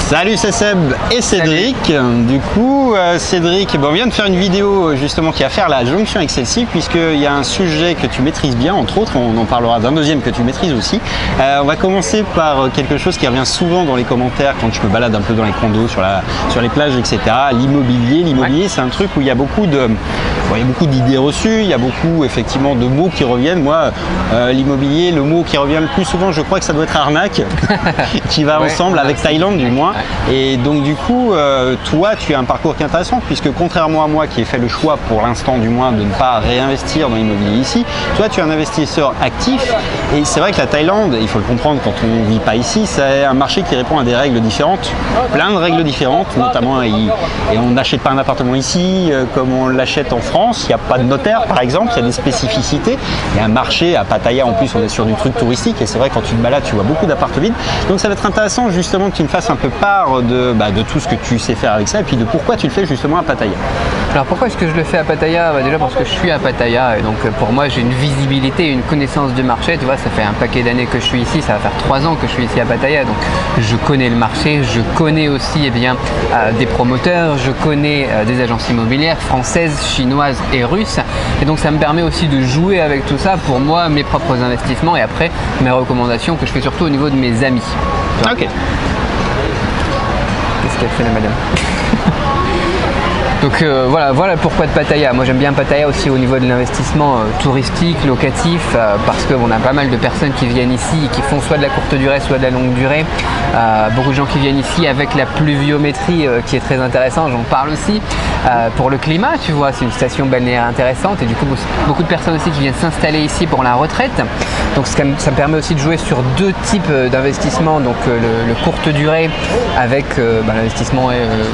Salut, c'est Seb et Cédric. Salut. Du coup, Cédric, on vient de faire une vidéo justement qui va faire la jonction avec celle-ci, puisqu'il y a un sujet que tu maîtrises bien, entre autres. On en parlera d'un deuxième que tu maîtrises aussi. On va commencer par quelque chose qui revient souvent dans les commentaires quand je me balade un peu dans les condos, sur les plages, etc. L'immobilier. L'immobilier, c'est un truc où il y a beaucoup d'idées reçues, il y a beaucoup effectivement de mots qui reviennent. Moi, l'immobilier, le mot qui revient le plus souvent, je crois que ça doit être arnaque, qui va ensemble avec Thaïlande du moins. Et donc du coup, toi, tu as un parcours qui est intéressant, puisque contrairement à moi qui ai fait le choix pour l'instant du moins de ne pas réinvestir dans l'immobilier ici, toi tu es un investisseur actif. Et c'est vrai que la Thaïlande, il faut le comprendre quand on ne vit pas ici, c'est un marché qui répond à des règles différentes, plein de règles différentes, notamment, et on n'achète pas un appartement ici comme on l'achète en France, il n'y a pas de notaire par exemple, il y a des spécificités, il y a un marché à Pattaya, en plus on est sur du truc touristique, et c'est vrai quand tu te balades tu vois beaucoup d'appartements vides, donc ça va être intéressant justement que tu me fasses un peu part de tout ce que tu sais faire avec ça, et puis de pourquoi tu le fais justement à Pattaya. Alors pourquoi est-ce que je le fais à Pattaya? Déjà parce que je suis à Pattaya, et donc pour moi j'ai une visibilité, une connaissance du marché. Tu vois, ça fait un paquet d'années que je suis ici, ça va faire 3 ans que je suis ici à Pattaya, donc je connais le marché, je connais aussi des promoteurs, je connais des agences immobilières françaises, chinoises et russes, et donc ça me permet aussi de jouer avec tout ça pour moi, mes propres investissements, et après mes recommandations que je fais surtout au niveau de mes amis. Ok. Qu'est-ce qu'elle fait la madame? Donc voilà pourquoi de Pattaya. Moi j'aime bien Pattaya aussi au niveau de l'investissement touristique, locatif, parce qu'on a pas mal de personnes qui viennent ici et qui font soit de la courte durée, soit de la longue durée. Beaucoup de gens qui viennent ici avec la pluviométrie qui est très intéressante, j'en parle aussi. Pour le climat, tu vois, c'est une station balnéaire intéressante, et du coup beaucoup de personnes aussi qui viennent s'installer ici pour la retraite. Donc ça me permet aussi de jouer sur deux types d'investissements, donc le courte durée avec l'investissement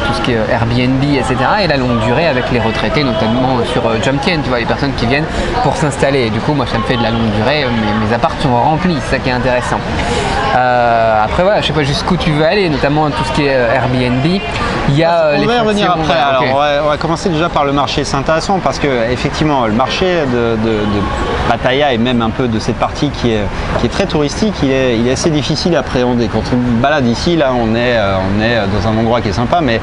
tout ce qui est Airbnb, etc. et la longue durée avec les retraités, notamment sur Jomtien, tu vois, les personnes qui viennent pour s'installer. Et du coup, moi, ça me fait de la longue durée, mes apparts sont remplis, c'est ça qui est intéressant. Après, voilà, je sais pas jusqu'où tu veux aller, notamment tout ce qui est Airbnb. Il y a on va y revenir après. Alors, on va commencer déjà par le marché. C'est intéressant parce que effectivement, le marché de Pattaya et même un peu de cette partie qui est très touristique, il est assez difficile à appréhender. Quand on balade ici, là, on est dans un endroit qui est sympa, mais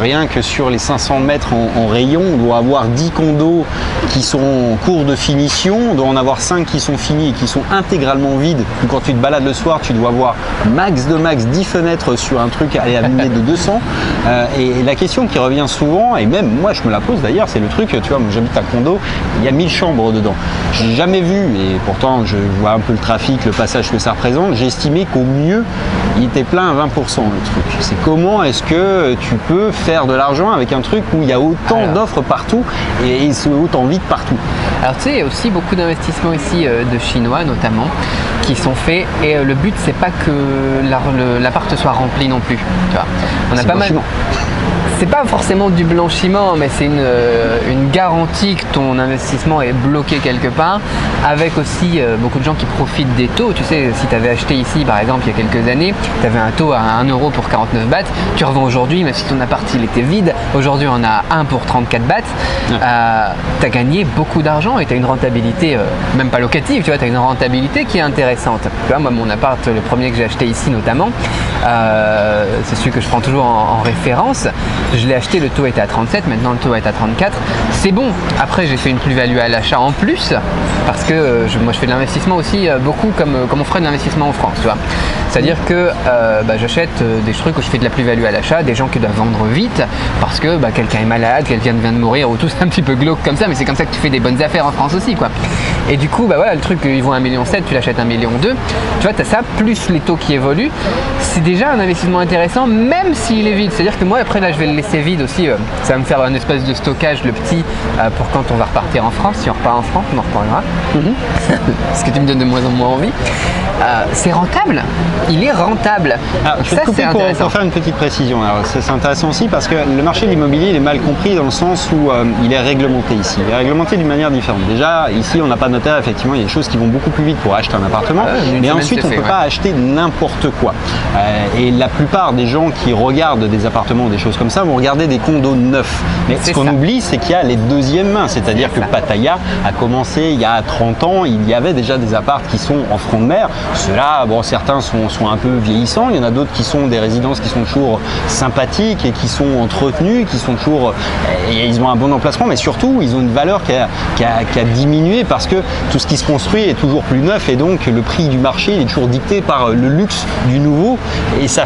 rien que sur les 500 mètres en rayon, on doit avoir 10 condos qui sont en cours de finition, on doit en avoir 5 qui sont finis et qui sont intégralement vides. Donc, quand tu te balades le soir, tu dois avoir max 10 fenêtres sur un truc à milliers de 200. Et la question qui revient souvent, et même moi je me la pose d'ailleurs, c'est le truc, tu vois, moi j'habite un condo, il y a 1000 chambres dedans. J'ai jamais vu, et pourtant je vois un peu le trafic, le passage que ça représente, j'ai estimé qu'au mieux il était plein à 20% le truc. C'est comment est-ce que tu peux faire de l'argent avec un truc où il y a autant d'offres partout et c'est autant vite partout? Alors tu sais, il y a aussi beaucoup d'investissements ici de Chinois notamment qui sont faits, et le but c'est pas que l'appart soit rempli non plus. Tu vois, on a pas mal. C'est pas forcément du blanchiment, mais c'est une garantie que ton investissement est bloqué quelque part, avec aussi beaucoup de gens qui profitent des taux. Tu sais, si tu avais acheté ici par exemple il y a quelques années, tu avais un taux à 1 euro pour 49 bahts, tu revends aujourd'hui, même si ton appart il était vide, aujourd'hui on a 1 pour 34 bahts, tu as gagné beaucoup d'argent et tu as une rentabilité, même pas locative, tu vois, tu as une rentabilité qui est intéressante. Tu vois, moi mon appart, le premier que j'ai acheté ici notamment, c'est celui que je prends toujours en référence. Je l'ai acheté, le taux était à 37, maintenant le taux est à 34. C'est bon. Après, j'ai fait une plus-value à l'achat en plus, parce que moi je fais de l'investissement aussi beaucoup comme on ferait de l'investissement en France, tu vois. C'est-à-dire que j'achète des trucs où je fais de la plus-value à l'achat, des gens qui doivent vendre vite parce que quelqu'un est malade, quelqu'un vient de mourir, ou tout, c'est un petit peu glauque comme ça, mais c'est comme ça que tu fais des bonnes affaires en France aussi, quoi. Et du coup, voilà, le truc, ils vont à 1,7 million, tu l'achètes à 1,2 million. Tu vois, tu as ça, plus les taux qui évoluent. C'est déjà un investissement intéressant, même s'il est vide. C'est-à-dire que moi, après, là, je vais le laisser vide aussi. Ça va me faire un espèce de stockage, le petit, pour quand on va repartir en France. Si on repart en France, on en reparlera. Parce que tu me donnes de moins en moins envie. C'est rentable. Il est rentable. Alors, je vais te couper pour faire une petite précision. C'est intéressant aussi parce que le marché de l'immobilier est mal compris dans le sens où il est réglementé ici. Il est réglementé d'une manière différente. Déjà, ici, on n'a pas de notaire. Effectivement, il y a des choses qui vont beaucoup plus vite pour acheter un appartement. Mais ensuite, on ne peut pas acheter n'importe quoi. Et la plupart des gens qui regardent des appartements ou des choses comme ça vont regarder des condos neufs. Mais ce qu'on oublie, c'est qu'il y a les deuxièmes mains. C'est-à-dire que Pattaya a commencé il y a 30 ans. Il y avait déjà des apparts qui sont en front de mer. Ceux-là, bon, certains sont bâtiments sont un peu vieillissants, il y en a d'autres qui sont des résidences qui sont toujours sympathiques et qui sont entretenues, qui sont toujours, et ils ont un bon emplacement, mais surtout ils ont une valeur qui a diminué parce que tout ce qui se construit est toujours plus neuf et donc le prix du marché il est toujours dicté par le luxe du nouveau et ça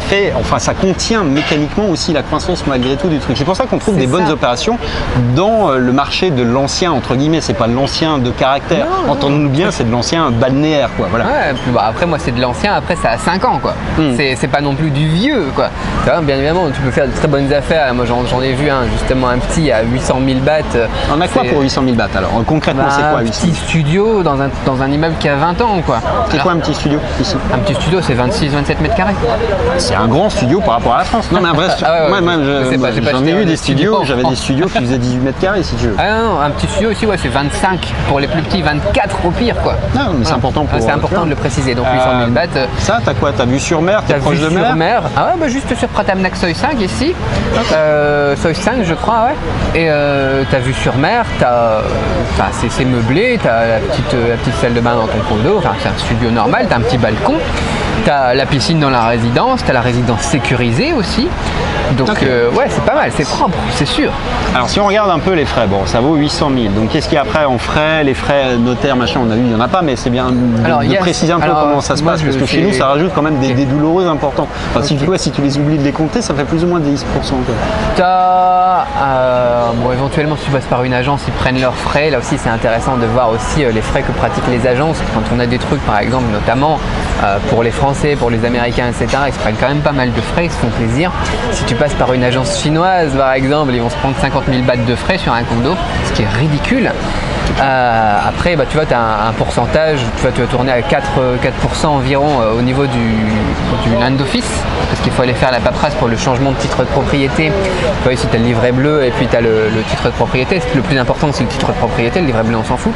contient mécaniquement aussi la croissance malgré tout du truc. C'est pour ça qu'on trouve des bonnes opérations dans le marché de l'ancien entre guillemets, c'est pas de l'ancien de caractère, entendons-nous bien, c'est de l'ancien balnéaire quoi. Voilà. Ouais, après moi c'est de l'ancien, après ça a 5 ans quoi. C'est pas non plus du vieux quoi. Bien évidemment tu peux faire de très bonnes affaires, moi j'en ai vu justement un petit à 800 000 bahts. On a quoi pour 800 000 bahts alors? Concrètement c'est quoi 800 000? Un petit studio dans un immeuble qui a 20 ans quoi. C'est quoi un petit studio ici? Un petit studio c'est 26-27 mètres carrés. C'est un grand studio par rapport à la France. Non mais un vrai j'en ai eu des studios, j'avais des studios qui faisaient 18 mètres carrés si tu veux. Ah non, un petit studio aussi ouais c'est 25 pour les plus petits, 24 au pire quoi. Non mais c'est important pour... C'est important de le préciser, donc 800 000 bahts. Ça t'as quoi? T'as vue sur mer? T'es proche de mer? Ah ouais juste sur Pratamnak Soi 5 ici. Soi 5 je crois ouais. Et t'as vue sur mer, c'est meublé, t'as la petite salle de bain dans ton condo, enfin c'est un studio normal, t'as un petit balcon, t'as la piscine dans la résidence, t'as la résidence sécurisée aussi. Donc ouais c'est pas mal, c'est propre, c'est sûr. Alors si on regarde un peu les frais, bon ça vaut 800 000, donc qu'est-ce qu'il y a après en frais, les frais notaires machin, on a vu il n'y en a pas, mais c'est bien de préciser un peu comment ça se passe, parce que chez nous ça rajoute quand même des douloureux importants. Enfin, si tu les oublies de les compter, ça fait plus ou moins 10%. Bon, éventuellement si tu passes par une agence, ils prennent leurs frais, là aussi c'est intéressant de voir aussi les frais que pratiquent les agences, quand on a des trucs par exemple notamment pour les Français, pour les Américains etc, ils se prennent quand même pas mal de frais, ils se font plaisir. Si tu passes par une agence chinoise par exemple, ils vont se prendre 50 000 bahts de frais sur un condo, ce qui est ridicule. Après tu vois tu as un pourcentage, tu vas tourner à 4% environ au niveau du land office, parce qu'il faut aller faire la paperasse pour le changement de titre de propriété. Tu vois ici tu as le livret bleu et puis tu as le titre de propriété. Le plus important c'est le titre de propriété, le livret bleu on s'en fout.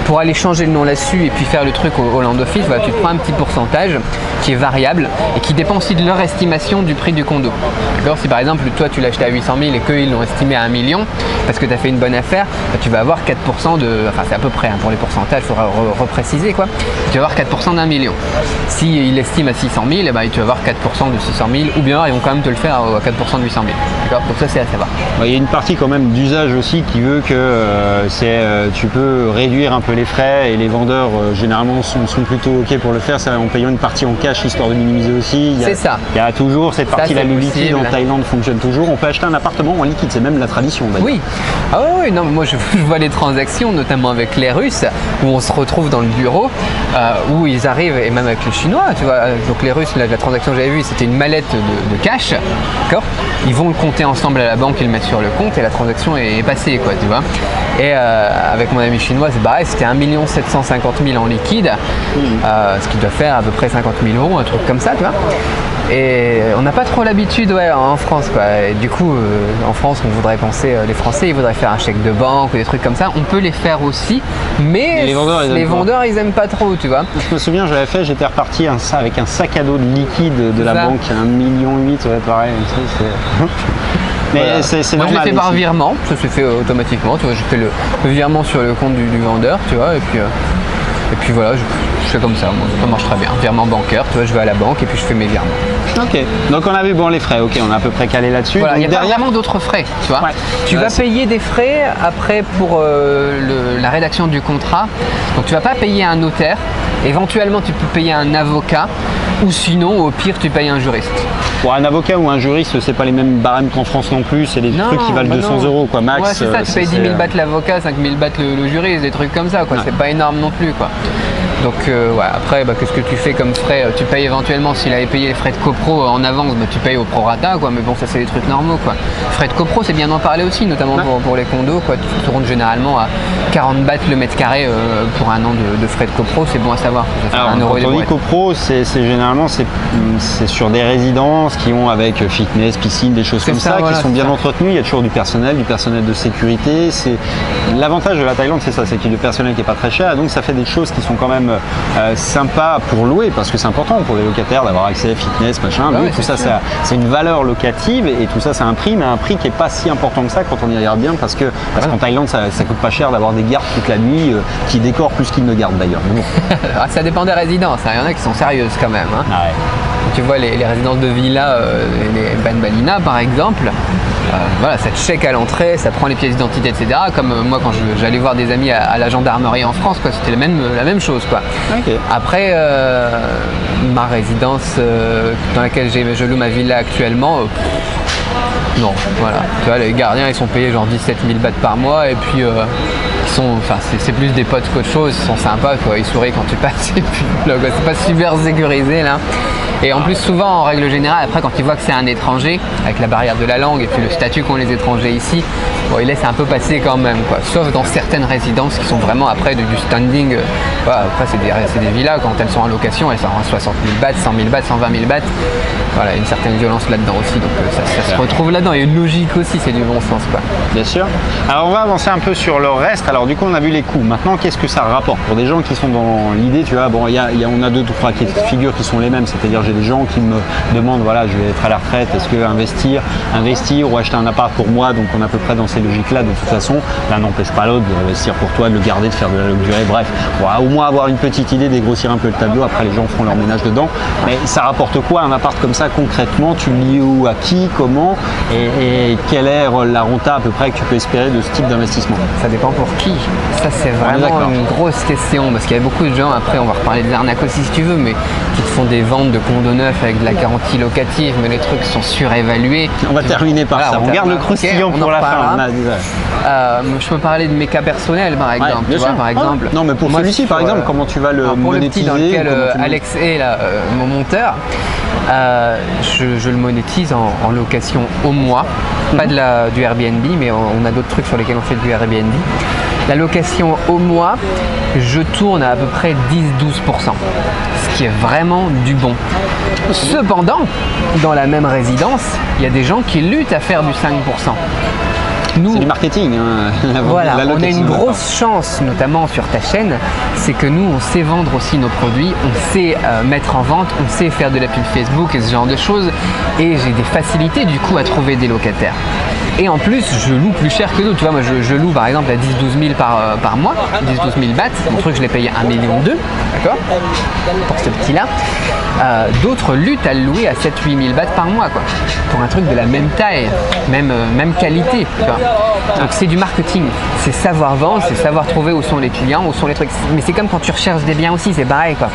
Pour aller changer le nom là-dessus et puis faire le truc au land office, tu te prends un petit pourcentage qui est variable et qui dépend aussi de leur estimation du prix du condo. D'accord, si par exemple toi tu l'as acheté à 800 000 et qu'ils l'ont estimé à 1 million parce que tu as fait une bonne affaire, tu vas avoir 4% enfin c'est à peu près pour les pourcentages, il faudra repréciser quoi, tu vas avoir 4% d'1 million. S'ils l'estiment à 600 000, tu vas avoir 4% de 600 000 ou bien ils vont quand même te le faire à 4% de 800 000. D'accord, donc ça c'est à savoir. Il y a une partie quand même d'usage aussi qui veut que tu peux réduire un peu les frais et les vendeurs généralement sont plutôt ok pour le faire, c'est en payant une partie en cash histoire de minimiser aussi. C'est ça. Il y a toujours cette partie-là, le liquide en Thaïlande fonctionne toujours. On peut acheter un appartement en liquide, c'est même la tradition. Oui. Ah oui, non, moi je vois les transactions, notamment avec les Russes, où on se retrouve dans le bureau, où ils arrivent, et même avec les Chinois, tu vois. Donc les Russes, la transaction que j'avais vue, c'était une mallette de cash, d'accord. Ils vont le compter ensemble à la banque et le mettre sur le compte, et la transaction est passée, quoi, tu vois. Et avec mon ami chinois, c'est pareil, c'était 1 750 000 en liquide, ce qui doit faire à peu près 50 000 €, un truc comme ça, tu vois. Et on n'a pas trop l'habitude en France quoi. Et du coup en France on voudrait penser, les Français ils voudraient faire un chèque de banque ou des trucs comme ça. On peut les faire aussi, mais les vendeurs ils aiment pas trop tu vois. Je me souviens je l'avais fait, j'étais reparti avec un sac à dos de liquide de la banque, 1,8 million, ouais pareil. Mais voilà. C'est normal. Moi je l'ai fait par virement, ça s'est fait automatiquement, tu vois, je fais le virement sur le compte du vendeur, tu vois, et puis voilà, je fais comme ça, moi, ça marche très bien. Virement bancaire, tu vois, je vais à la banque et puis je fais mes virements. Ok, donc on a vu les frais, ok, on a à peu près calé là-dessus. Voilà, il y a vraiment d'autres frais, tu vois. Ouais. Tu vas payer des frais après pour la rédaction du contrat, donc tu vas pas payer un notaire, éventuellement tu peux payer un avocat, ou sinon au pire tu payes un juriste. Pour un avocat ou un juriste, c'est pas les mêmes barèmes qu'en France non plus, c'est des trucs qui valent 200 € quoi, max. Ouais, c'est ça, tu payes 10 000 bahts l'avocat, 5 000 bahts le juriste, des trucs comme ça, quoi. Ouais. C'est pas énorme non plus, quoi. Donc ouais, après, qu'est-ce que tu fais comme frais? Tu payes éventuellement, s'il avait payé les frais de copro en avance, tu payes au prorata, quoi. Mais bon, ça c'est des trucs normaux, quoi. Frais de copro, c'est bien d'en parler aussi, notamment pour les condos, quoi. Tu tournes généralement à 40 bahts le mètre carré pour un an de frais de copro, c'est bon à savoir. Alors, quand on dit copro, c'est généralement c'est sur des résidences qui ont avec fitness, piscine, des choses comme ça, voilà, qui sont bien entretenues. Il y a toujours du personnel de sécurité. L'avantage de la Thaïlande, c'est ça, c'est qu'il y a du personnel qui est pas très cher, donc ça fait des choses qui sont quand même sympa pour louer, parce que c'est important pour les locataires d'avoir accès à fitness, machin. Donc, tout ça, c'est une valeur locative et tout ça, c'est un prix, mais un prix qui n'est pas si important que ça quand on y regarde bien, parce qu'en Thaïlande, ça coûte pas cher d'avoir des gardes toute la nuit qui décorent plus qu'ils ne gardent d'ailleurs. Bon. Ça dépend des résidences, il y en a qui sont sérieuses quand même. Hein. Ah ouais. Tu vois les résidences de villa, les Banbalina par exemple, voilà, ça te check à l'entrée, ça prend les pièces d'identité, etc. Comme moi quand j'allais voir des amis à la gendarmerie en France, c'était la même chose, quoi. Okay. Après, ma résidence dans laquelle je loue ma villa actuellement, non, voilà. Tu vois, les gardiens ils sont payés genre 17 000 bahts par mois et puis c'est plus des potes qu'autre chose, ils sont sympas, quoi. Ils sourient quand tu passes et puis c'est pas super sécurisé là. Et en plus, souvent, en règle générale, après, quand ils voient que c'est un étranger, avec la barrière de la langue et puis le statut qu'ont les étrangers ici, bon, ils laissent un peu passer quand même, quoi. Sauf dans certaines résidences qui sont vraiment après du standing. Voilà, après, c'est des villas, quand elles sont en location, elles sont à 60 000 bahts, 100 000 bahts, 120 000 bahts. Voilà, une certaine violence là-dedans aussi, donc ça se retrouve là-dedans. Il y a une logique aussi, c'est du bon sens, quoi. Bien sûr. Alors, on va avancer un peu sur le reste. Alors, du coup, on a vu les coûts. Maintenant, qu'est-ce que ça rapporte pour des gens qui sont dans l'idée, tu vois, bon, on a deux ou trois figures qui sont les mêmes, c'est-à-dire j'ai des gens qui me demandent, voilà, je vais être à la retraite, est-ce que investir ou acheter un appart pour moi, donc on est à peu près dans ces logiques-là de toute façon. L'un n'empêche pas l'autre d'investir pour toi, de le garder, de faire de la longue durée, bref, voilà, au moins avoir une petite idée, dégrossir un peu le tableau, après les gens feront leur ménage dedans. Mais ça rapporte quoi un appart comme ça concrètement? Tu le lis où, à qui, comment et quelle est la renta à peu près que tu peux espérer de ce type d'investissement? Ça dépend pour qui. Ça c'est vraiment une grosse question parce qu'il y a beaucoup de gens, après on va reparler des arnaques aussi si tu veux, mais qui te font des ventes de condos neufs avec de la garantie locative, mais les trucs sont surévalués. On va terminer par ça. On garde le croustillant pour la fin. Je peux parler de mes cas personnels par exemple. Ouais, par exemple. Non, mais pour celui-ci par exemple, comment tu vas le monétiser? Pour le petit dans lequel Alex est là, mon monteur, je le monétise en location au mois. Pas du Airbnb, mais on a d'autres trucs sur lesquels on fait du Airbnb. La location au mois, je tourne à peu près 10-12%, ce qui est vraiment du bon. Cependant, dans la même résidence, il y a des gens qui luttent à faire du 5%. C'est du marketing. Hein, voilà, on a une grosse chance, notamment sur ta chaîne, c'est que nous, on sait vendre aussi nos produits, on sait mettre en vente, on sait faire de la pub Facebook et ce genre de choses. Et j'ai des facilités du coup à trouver des locataires. Et en plus, je loue plus cher que d'autres. Tu vois, moi, je loue par exemple à 10-12 000 par mois, 10-12 000 bahts. Mon truc, je l'ai payé 1,2 million, d'accord, pour ce petit-là. D'autres luttent à le louer à 7-8 000 bahts par mois, quoi, pour un truc de la même taille, même qualité. Tu vois. Donc c'est du marketing, c'est savoir vendre, c'est savoir trouver où sont les clients, où sont les trucs. Mais c'est comme quand tu recherches des biens aussi, c'est pareil, quoi.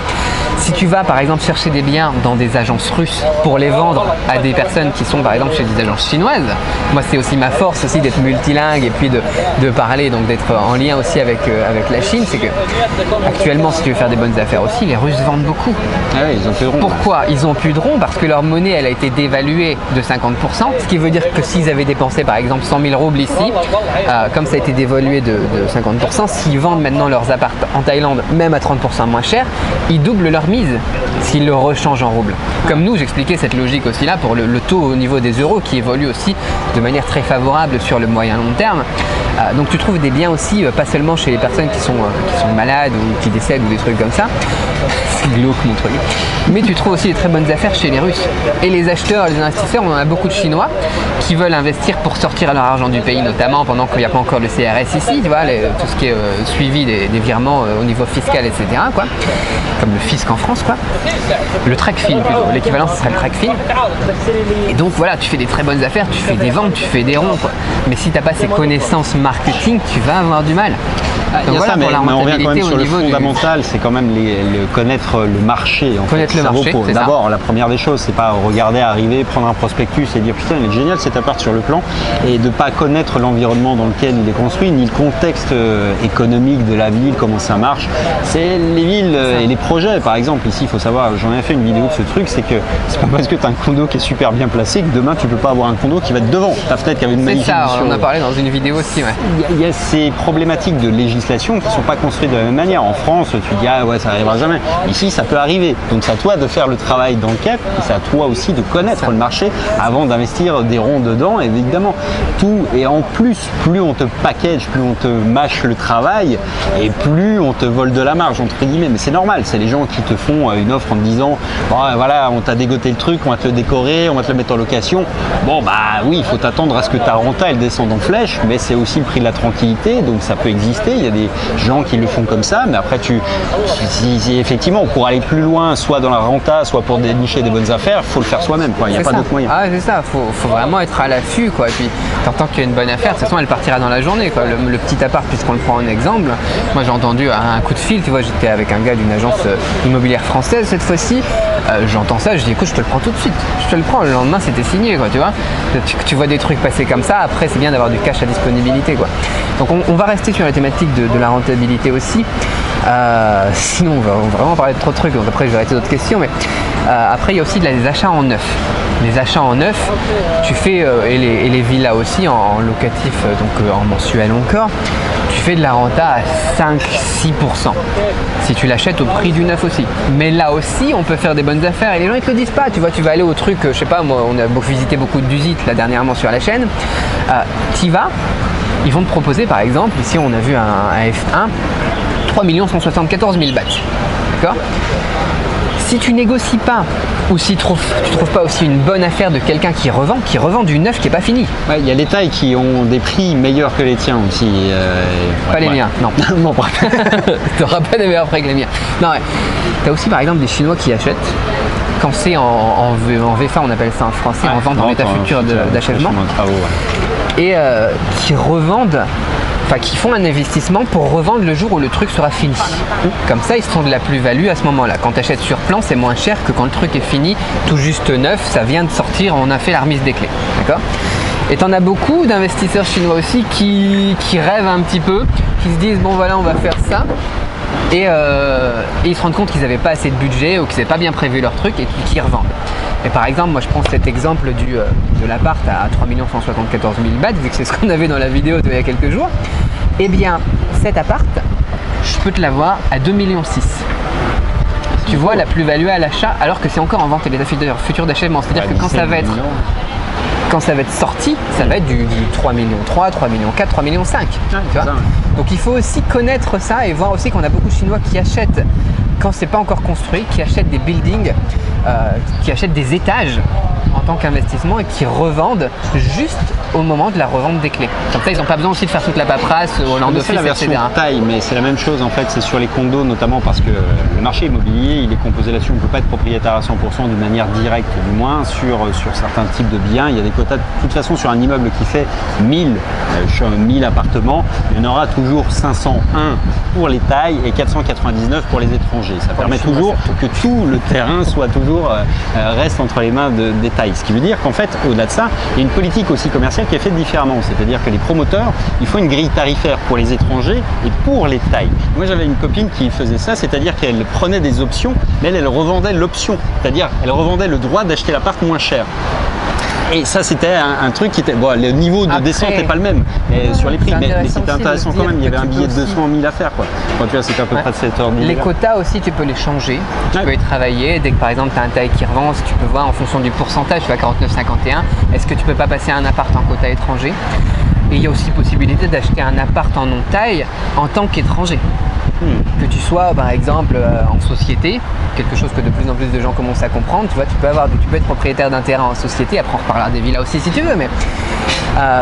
Si tu vas par exemple chercher des biens dans des agences russes pour les vendre à des personnes qui sont par exemple chez des agences chinoises, moi c'est aussi ma force aussi d'être multilingue et puis de parler, donc d'être en lien aussi avec la Chine, c'est que actuellement si tu veux faire des bonnes affaires aussi, les Russes vendent beaucoup. Ah oui, ils ont plus de rond. Pourquoi? Ils ont plus de rond parce que leur monnaie elle a été dévaluée de 50%, ce qui veut dire que s'ils avaient dépensé par exemple 100 000 roubles ici, comme ça a été dévalué de 50%, s'ils vendent maintenant leurs apparts en Thaïlande même à 30% moins cher, ils doublent leur mise s'ils le rechangent en roubles. Comme nous, j'expliquais cette logique aussi là pour le taux au niveau des euros qui évolue aussi de manière très favorable sur le moyen long terme. Donc tu trouves des biens aussi, pas seulement chez les personnes qui sont malades ou qui décèdent ou des trucs comme ça, c'est glauque mon truc, mais tu trouves aussi des très bonnes affaires chez les Russes. Et les acheteurs, les investisseurs, on en a beaucoup de Chinois qui veulent investir pour sortir leur argent du pays, notamment pendant qu'il n'y a pas encore le CRS ici, tu vois, tout ce qui est suivi des virements au niveau fiscal, etc., quoi, comme le fisc en France, quoi. Le TRACFIN plutôt, l'équivalent ce serait le TRACFIN. Et donc voilà, tu fais des très bonnes affaires, tu fais des ventes, tu fais des ronds, quoi. Mais si tu n'as pas ces connaissances marketing, tu vas avoir du mal. Donc voilà, mais on revient quand même sur le fondamental, c'est quand même connaître le marché. Connaître le marché, c'est ça. D'abord, la première des choses, c'est pas regarder arriver, prendre un prospectus et dire putain, il est génial cet appart sur le plan, et de pas connaître l'environnement dans lequel il est construit, ni le contexte économique de la ville, comment ça marche. C'est les villes et les projets, par exemple. Ici, il faut savoir, j'en ai fait une vidéo de ce truc, c'est que c'est pas parce que tu as un condo qui est super bien placé que demain tu peux pas avoir un condo qui va être devant ta fenêtre qui avait une magnifique. C'est ça, on en a parlé dans une vidéo aussi. Ouais. Il y a ces problématiques de législation législations qui ne sont pas construites de la même manière. En France, tu dis ah ouais, ça n'arrivera jamais. Ici, ça peut arriver. Donc c'est à toi de faire le travail d'enquête, et c'est à toi aussi de connaître le marché avant d'investir des ronds dedans. Et évidemment, tout et en plus, plus on te package, plus on te mâche le travail et plus on te vole de la marge entre guillemets. Mais c'est normal, c'est les gens qui te font une offre en te disant bon, voilà, on t'a dégoté le truc, on va te le décorer, on va te le mettre en location. Bon bah oui, il faut t'attendre à ce que ta renta elle descende en flèche, mais c'est aussi le prix de la tranquillité, donc ça peut exister. Il y a des gens qui le font comme ça, mais après si effectivement pour aller plus loin, soit dans la renta, soit pour dénicher des bonnes affaires, il faut le faire soi-même. Il n'y a pas d'autre moyen. Ah c'est ça, faut vraiment être à l'affût quoi. Et puis t'entends qu'il y a une bonne affaire, de toute façon elle partira dans la journée quoi. Le petit appart, puisqu'on le prend en exemple, moi j'ai entendu un coup de fil, tu vois, j'étais avec un gars d'une agence immobilière française cette fois-ci, j'entends ça, je dis écoute je te le prends tout de suite, je te le prends, le lendemain c'était signé quoi, tu vois. Tu vois des trucs passer comme ça, après c'est bien d'avoir du cash à disponibilité quoi. Donc on va rester sur la thématique de la rentabilité aussi. Sinon on va vraiment parler de trop de trucs, donc après je vais arrêter d'autres questions, mais après il y a aussi des achats en neuf. Les achats en neuf, tu fais, et les villas aussi en locatif, donc en mensuel encore, tu fais de la renta à 5-6% si tu l'achètes au prix du neuf aussi. Mais là aussi on peut faire des bonnes affaires et les gens ils te le disent pas, tu vois, tu vas aller au truc, je sais pas, moi on a visité beaucoup d'usites là dernièrement sur la chaîne, t'y vas, ils vont te proposer par exemple, ici on a vu un F1, 3 174 000 bahts, d'accord. Si tu négocies pas ou si tu trouves pas aussi une bonne affaire de quelqu'un qui revend du neuf qui n'est pas fini. Ouais, il y a les tailles qui ont des prix meilleurs que les tiens aussi. Pas les miens, non. Non, tu n'auras pas des meilleurs prix que les miens. Non, ouais. Tu as aussi par exemple des Chinois qui achètent, quand c'est en VFA, on appelle ça en français, en vente en état futur d'achèvement, et qui revendent, enfin qui font un investissement pour revendre le jour où le truc sera fini. Comme ça, ils se font de la plus-value à ce moment-là. Quand tu achètes sur plan, c'est moins cher que quand le truc est fini, tout juste neuf, ça vient de sortir, on a fait la remise des clés. D'accord ? Et t'en as beaucoup d'investisseurs chinois aussi qui rêvent un petit peu, qui se disent bon voilà, on va faire ça. Et ils se rendent compte qu'ils n'avaient pas assez de budget ou qu'ils n'avaient pas bien prévu leur truc et qui revendent. Et par exemple, moi je prends cet exemple de l'appart à 3 174 000 bahts, vu que c'est ce qu'on avait dans la vidéo il y a quelques jours. Eh bien, cet appart, je peux te l'avoir à 2,6 millions. Tu vois la plus-value à l'achat alors que c'est encore en vente et l'état futur d'achèvement. C'est-à-dire que quand ça va être sorti, ça va être du 3 millions 3, 3 millions 4, 3 millions 5. Tu vois. Donc il faut aussi connaître ça et voir aussi qu'on a beaucoup de Chinois qui achètent quand c'est pas encore construit, qui achètent des buildings, qui achètent des étages en tant qu'investissement et qui revendent juste au moment de la revente des clés. Comme ça, ils n'ont pas besoin aussi de faire toute la paperasse au land office, c'est la version etc. taille, mais c'est la même chose en fait, c'est sur les condos notamment parce que le marché immobilier, il est composé là-dessus, on ne peut pas être propriétaire à 100% d'une manière directe, du moins sur certains types de biens. Il y a des quotas, de toute façon sur un immeuble qui fait 1000 appartements, il y en aura toujours 501 pour les tailles et 499 pour les étrangers. Ça permet toujours que tout le terrain soit toujours reste entre les mains des tailles. Ce qui veut dire qu'en fait, au-delà de ça, il y a une politique aussi commerciale qui est faite différemment. C'est-à-dire que les promoteurs, il faut une grille tarifaire pour les étrangers et pour les tailles. Moi, j'avais une copine qui faisait ça, c'est-à-dire qu'elle prenait des options, mais elle revendait l'option. C'est-à-dire, elle revendait le droit d'acheter l'appart moins cher. Et ça, c'était un truc qui était. Bon, le niveau de descente n'est pas le même sur les prix, mais c'était intéressant quand même. Il y avait un billet de 200 000 à faire, quoi. Quand tu vois, c'était à peu près de 7 heures. Les quotas aussi, tu peux les changer. Tu peux y travailler. Dès que par exemple, tu as un taille qui revend, tu peux voir en fonction du pourcentage, tu vas 49,51. Est-ce que tu peux pas passer un appart en quota étranger? Et il y a aussi possibilité d'acheter un appart en non-taille en tant qu'étranger. Que tu sois par exemple en société, quelque chose que de plus en plus de gens commencent à comprendre, tu vois, tu peux être propriétaire d'un terrain en société, après on reparlera des villas aussi si tu veux, mais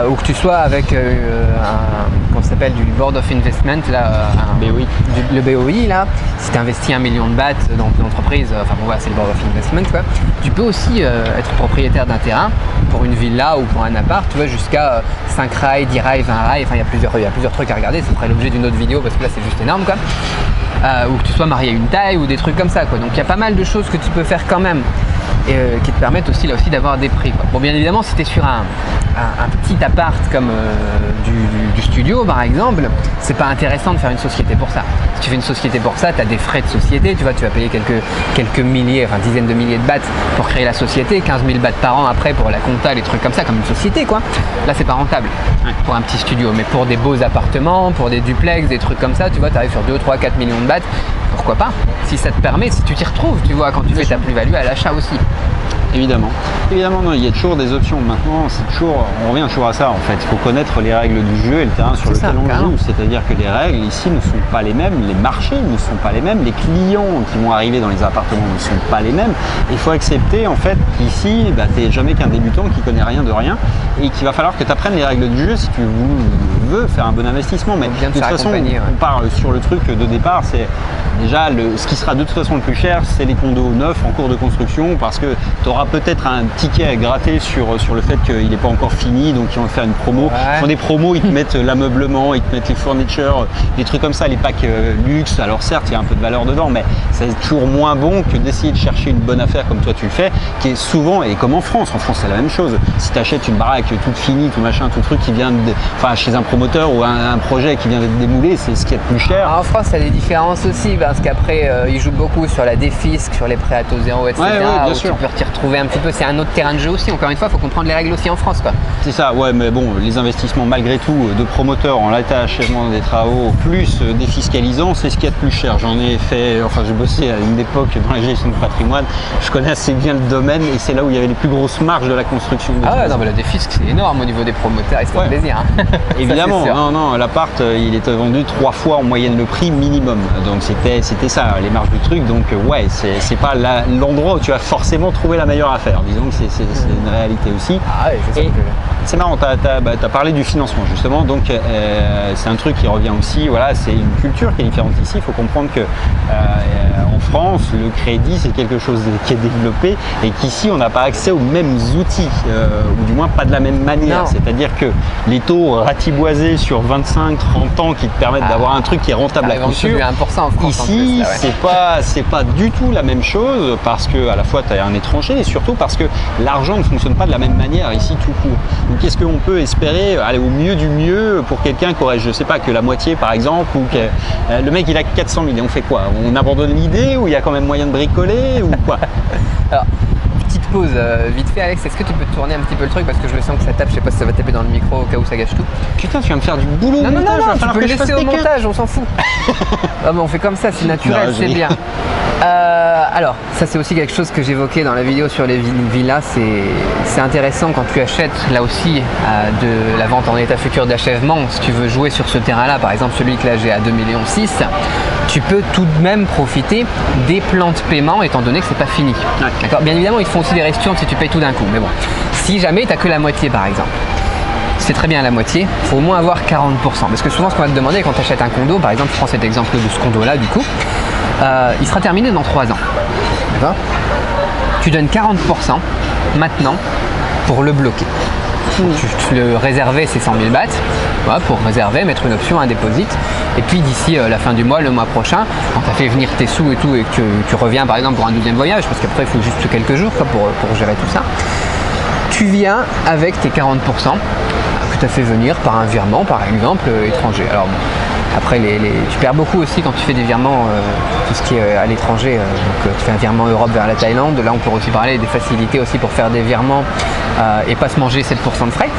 ou que tu sois avec comment ça s'appelle, du Board of Investment, là, BOI. Le BOI là, si tu investis 1 million de bahts dans une entreprise, enfin bon voilà, c'est le Board of Investment quoi, tu peux aussi être propriétaire d'un terrain pour une villa ou pour un appart, tu vois, jusqu'à 5 rails, 10 rails, 20 rails, enfin il y a plusieurs trucs à regarder, ça ferait l'objet d'une autre vidéo parce que là c'est juste énorme quoi. Ou que tu sois marié à une taille ou des trucs comme ça quoi. Donc il y a pas mal de choses que tu peux faire quand même et qui te permettent aussi là aussi d'avoir des prix quoi. Bon, bien évidemment si tu es sur un petit appart comme du studio par exemple, c'est pas intéressant de faire une société pour ça. Si tu fais une société pour ça, tu as des frais de société, tu vois, tu vas payer quelques milliers, enfin dizaines de milliers de bahts pour créer la société, 15 000 bahts par an après pour la compta, les trucs comme ça, comme une société quoi. Là c'est pas rentable pour un petit studio, mais pour des beaux appartements, pour des duplex, des trucs comme ça, tu vois, tu arrives sur 2, 3, 4 millions de bahts, pourquoi pas? Si ça te permet, si tu t'y retrouves, tu vois, quand tu fais ta plus-value à l'achat aussi. Évidemment. Évidemment, non, il y a toujours des options. Maintenant, c'est toujours, on revient toujours à ça en fait. Il faut connaître les règles du jeu et le terrain sur lequel on joue. C'est-à-dire que les règles ici ne sont pas les mêmes, les marchés ne sont pas les mêmes, les clients qui vont arriver dans les appartements ne sont pas les mêmes. Il faut accepter en fait qu'ici, tu n'es jamais qu'un débutant qui connaît rien de rien et qu'il va falloir que tu apprennes les règles du jeu si tu veux faire un bon investissement. Mais de toute façon, on part sur le truc de départ, c'est déjà ce qui sera de toute façon le plus cher, c'est les condos neufs en cours de construction parce que tu auras peut-être un ticket à gratter sur le fait qu'il n'est pas encore fini, donc ils vont faire une promo. Ils font des promos, ils te mettent l'ameublement, ils te mettent les furnitures, des trucs comme ça, les packs luxe. Alors certes, il y a un peu de valeur dedans, mais c'est toujours moins bon que d'essayer de chercher une bonne affaire comme toi tu le fais, qui est souvent, et comme en France c'est la même chose. Si tu achètes une baraque toute finie, tout machin, tout truc qui vient chez un promoteur ou un projet qui vient d'être démoulé, c'est ce qui est le plus cher. En France, il y a des différences aussi, parce qu'après, ils jouent beaucoup sur la défisque, sur les prêts à taux zéro, etc. Bien sûr. Tu peux t'y retrouver un petit peu, c'est un autre terrain de jeu aussi. Encore une fois, il faut comprendre les règles aussi en France, quoi. C'est ça, ouais, mais bon, les investissements malgré tout de promoteurs en l'état d'achèvement des travaux plus défiscalisants, c'est ce qu'il y a de plus cher. J'en ai fait, j'ai bossé à une époque dans la gestion de patrimoine, je connais assez bien le domaine et c'est là où il y avait les plus grosses marges de la construction. Ah ouais, non, mais la défisque c'est énorme au niveau des promoteurs, ils se font plaisir. Hein. Évidemment, non, l'appart il était vendu 3 fois en moyenne le prix minimum, donc c'était ça, les marges du truc, donc ouais, c'est pas l'endroit où tu vas forcément trouver la meilleure affaire, disons que c'est une réalité aussi. Ah ouais, c'est ça. C'est marrant, tu as parlé du financement justement, donc c'est un truc qui revient aussi, voilà, c'est une culture qui est différente ici. Il faut comprendre que en France, le crédit c'est quelque chose qui est développé et qu'ici on n'a pas accès aux mêmes outils, ou du moins pas de la même manière. C'est-à-dire que les taux ratiboisés sur 25-30 ans qui te permettent d'avoir un truc qui est rentable à coup sûr, 1% en France, ici en plus, là, c'est pas du tout la même chose parce que à la fois tu as un étranger et surtout parce que l'argent ne fonctionne pas de la même manière ici tout court. Donc qu'est-ce qu'on peut espérer aller au mieux du mieux pour quelqu'un qui aurait, je sais pas, que la moitié par exemple, ou que le mec il a 400 000 et on fait quoi? On abandonne l'idée ou il y a quand même moyen de bricoler ou quoi? Alors, petite pause vite fait, Alex, est-ce que tu peux tourner un petit peu le truc parce que je le sens que ça tape, je sais pas si ça va taper dans le micro au cas où ça gâche tout. Putain, tu vas me faire du boulot au montage, non, tu peux le laisser au montage, on s'en fout. Ah, mais on fait comme ça, c'est naturel, c'est bien. Alors, ça c'est aussi quelque chose que j'évoquais dans la vidéo sur les villas, c'est intéressant quand tu achètes là aussi de la vente en état futur d'achèvement, si tu veux jouer sur ce terrain-là, par exemple celui que là j'ai à 2,6 millions, tu peux tout de même profiter des plans de paiement étant donné que c'est pas fini. D'accord. Bien évidemment, ils te font aussi des ristournes si tu payes tout d'un coup, mais bon, si jamais tu n'as que la moitié par exemple. C'est très bien à la moitié, il faut au moins avoir 40%. Parce que souvent ce qu'on va te demander quand tu achètes un condo, par exemple je prends cet exemple de ce condo là du coup, il sera terminé dans 3 ans. D'accord. Tu donnes 40% maintenant pour le bloquer. Tu le réservais, c'est 100 000 bahts, voilà, pour réserver, mettre une option, un déposit. Et puis d'ici la fin du mois, le mois prochain, quand tu as fait venir tes sous et tout et que tu reviens par exemple pour un deuxième voyage, parce qu'après il faut juste quelques jours quoi, pour gérer tout ça, tu viens avec tes 40% que tu as fait venir par un virement par exemple étranger. Alors bon, après tu perds beaucoup aussi quand tu fais des virements, tout ce qui est à l'étranger, donc tu fais un virement Europe vers la Thaïlande, là on peut aussi parler des facilités aussi pour faire des virements et pas se manger 7% de frais.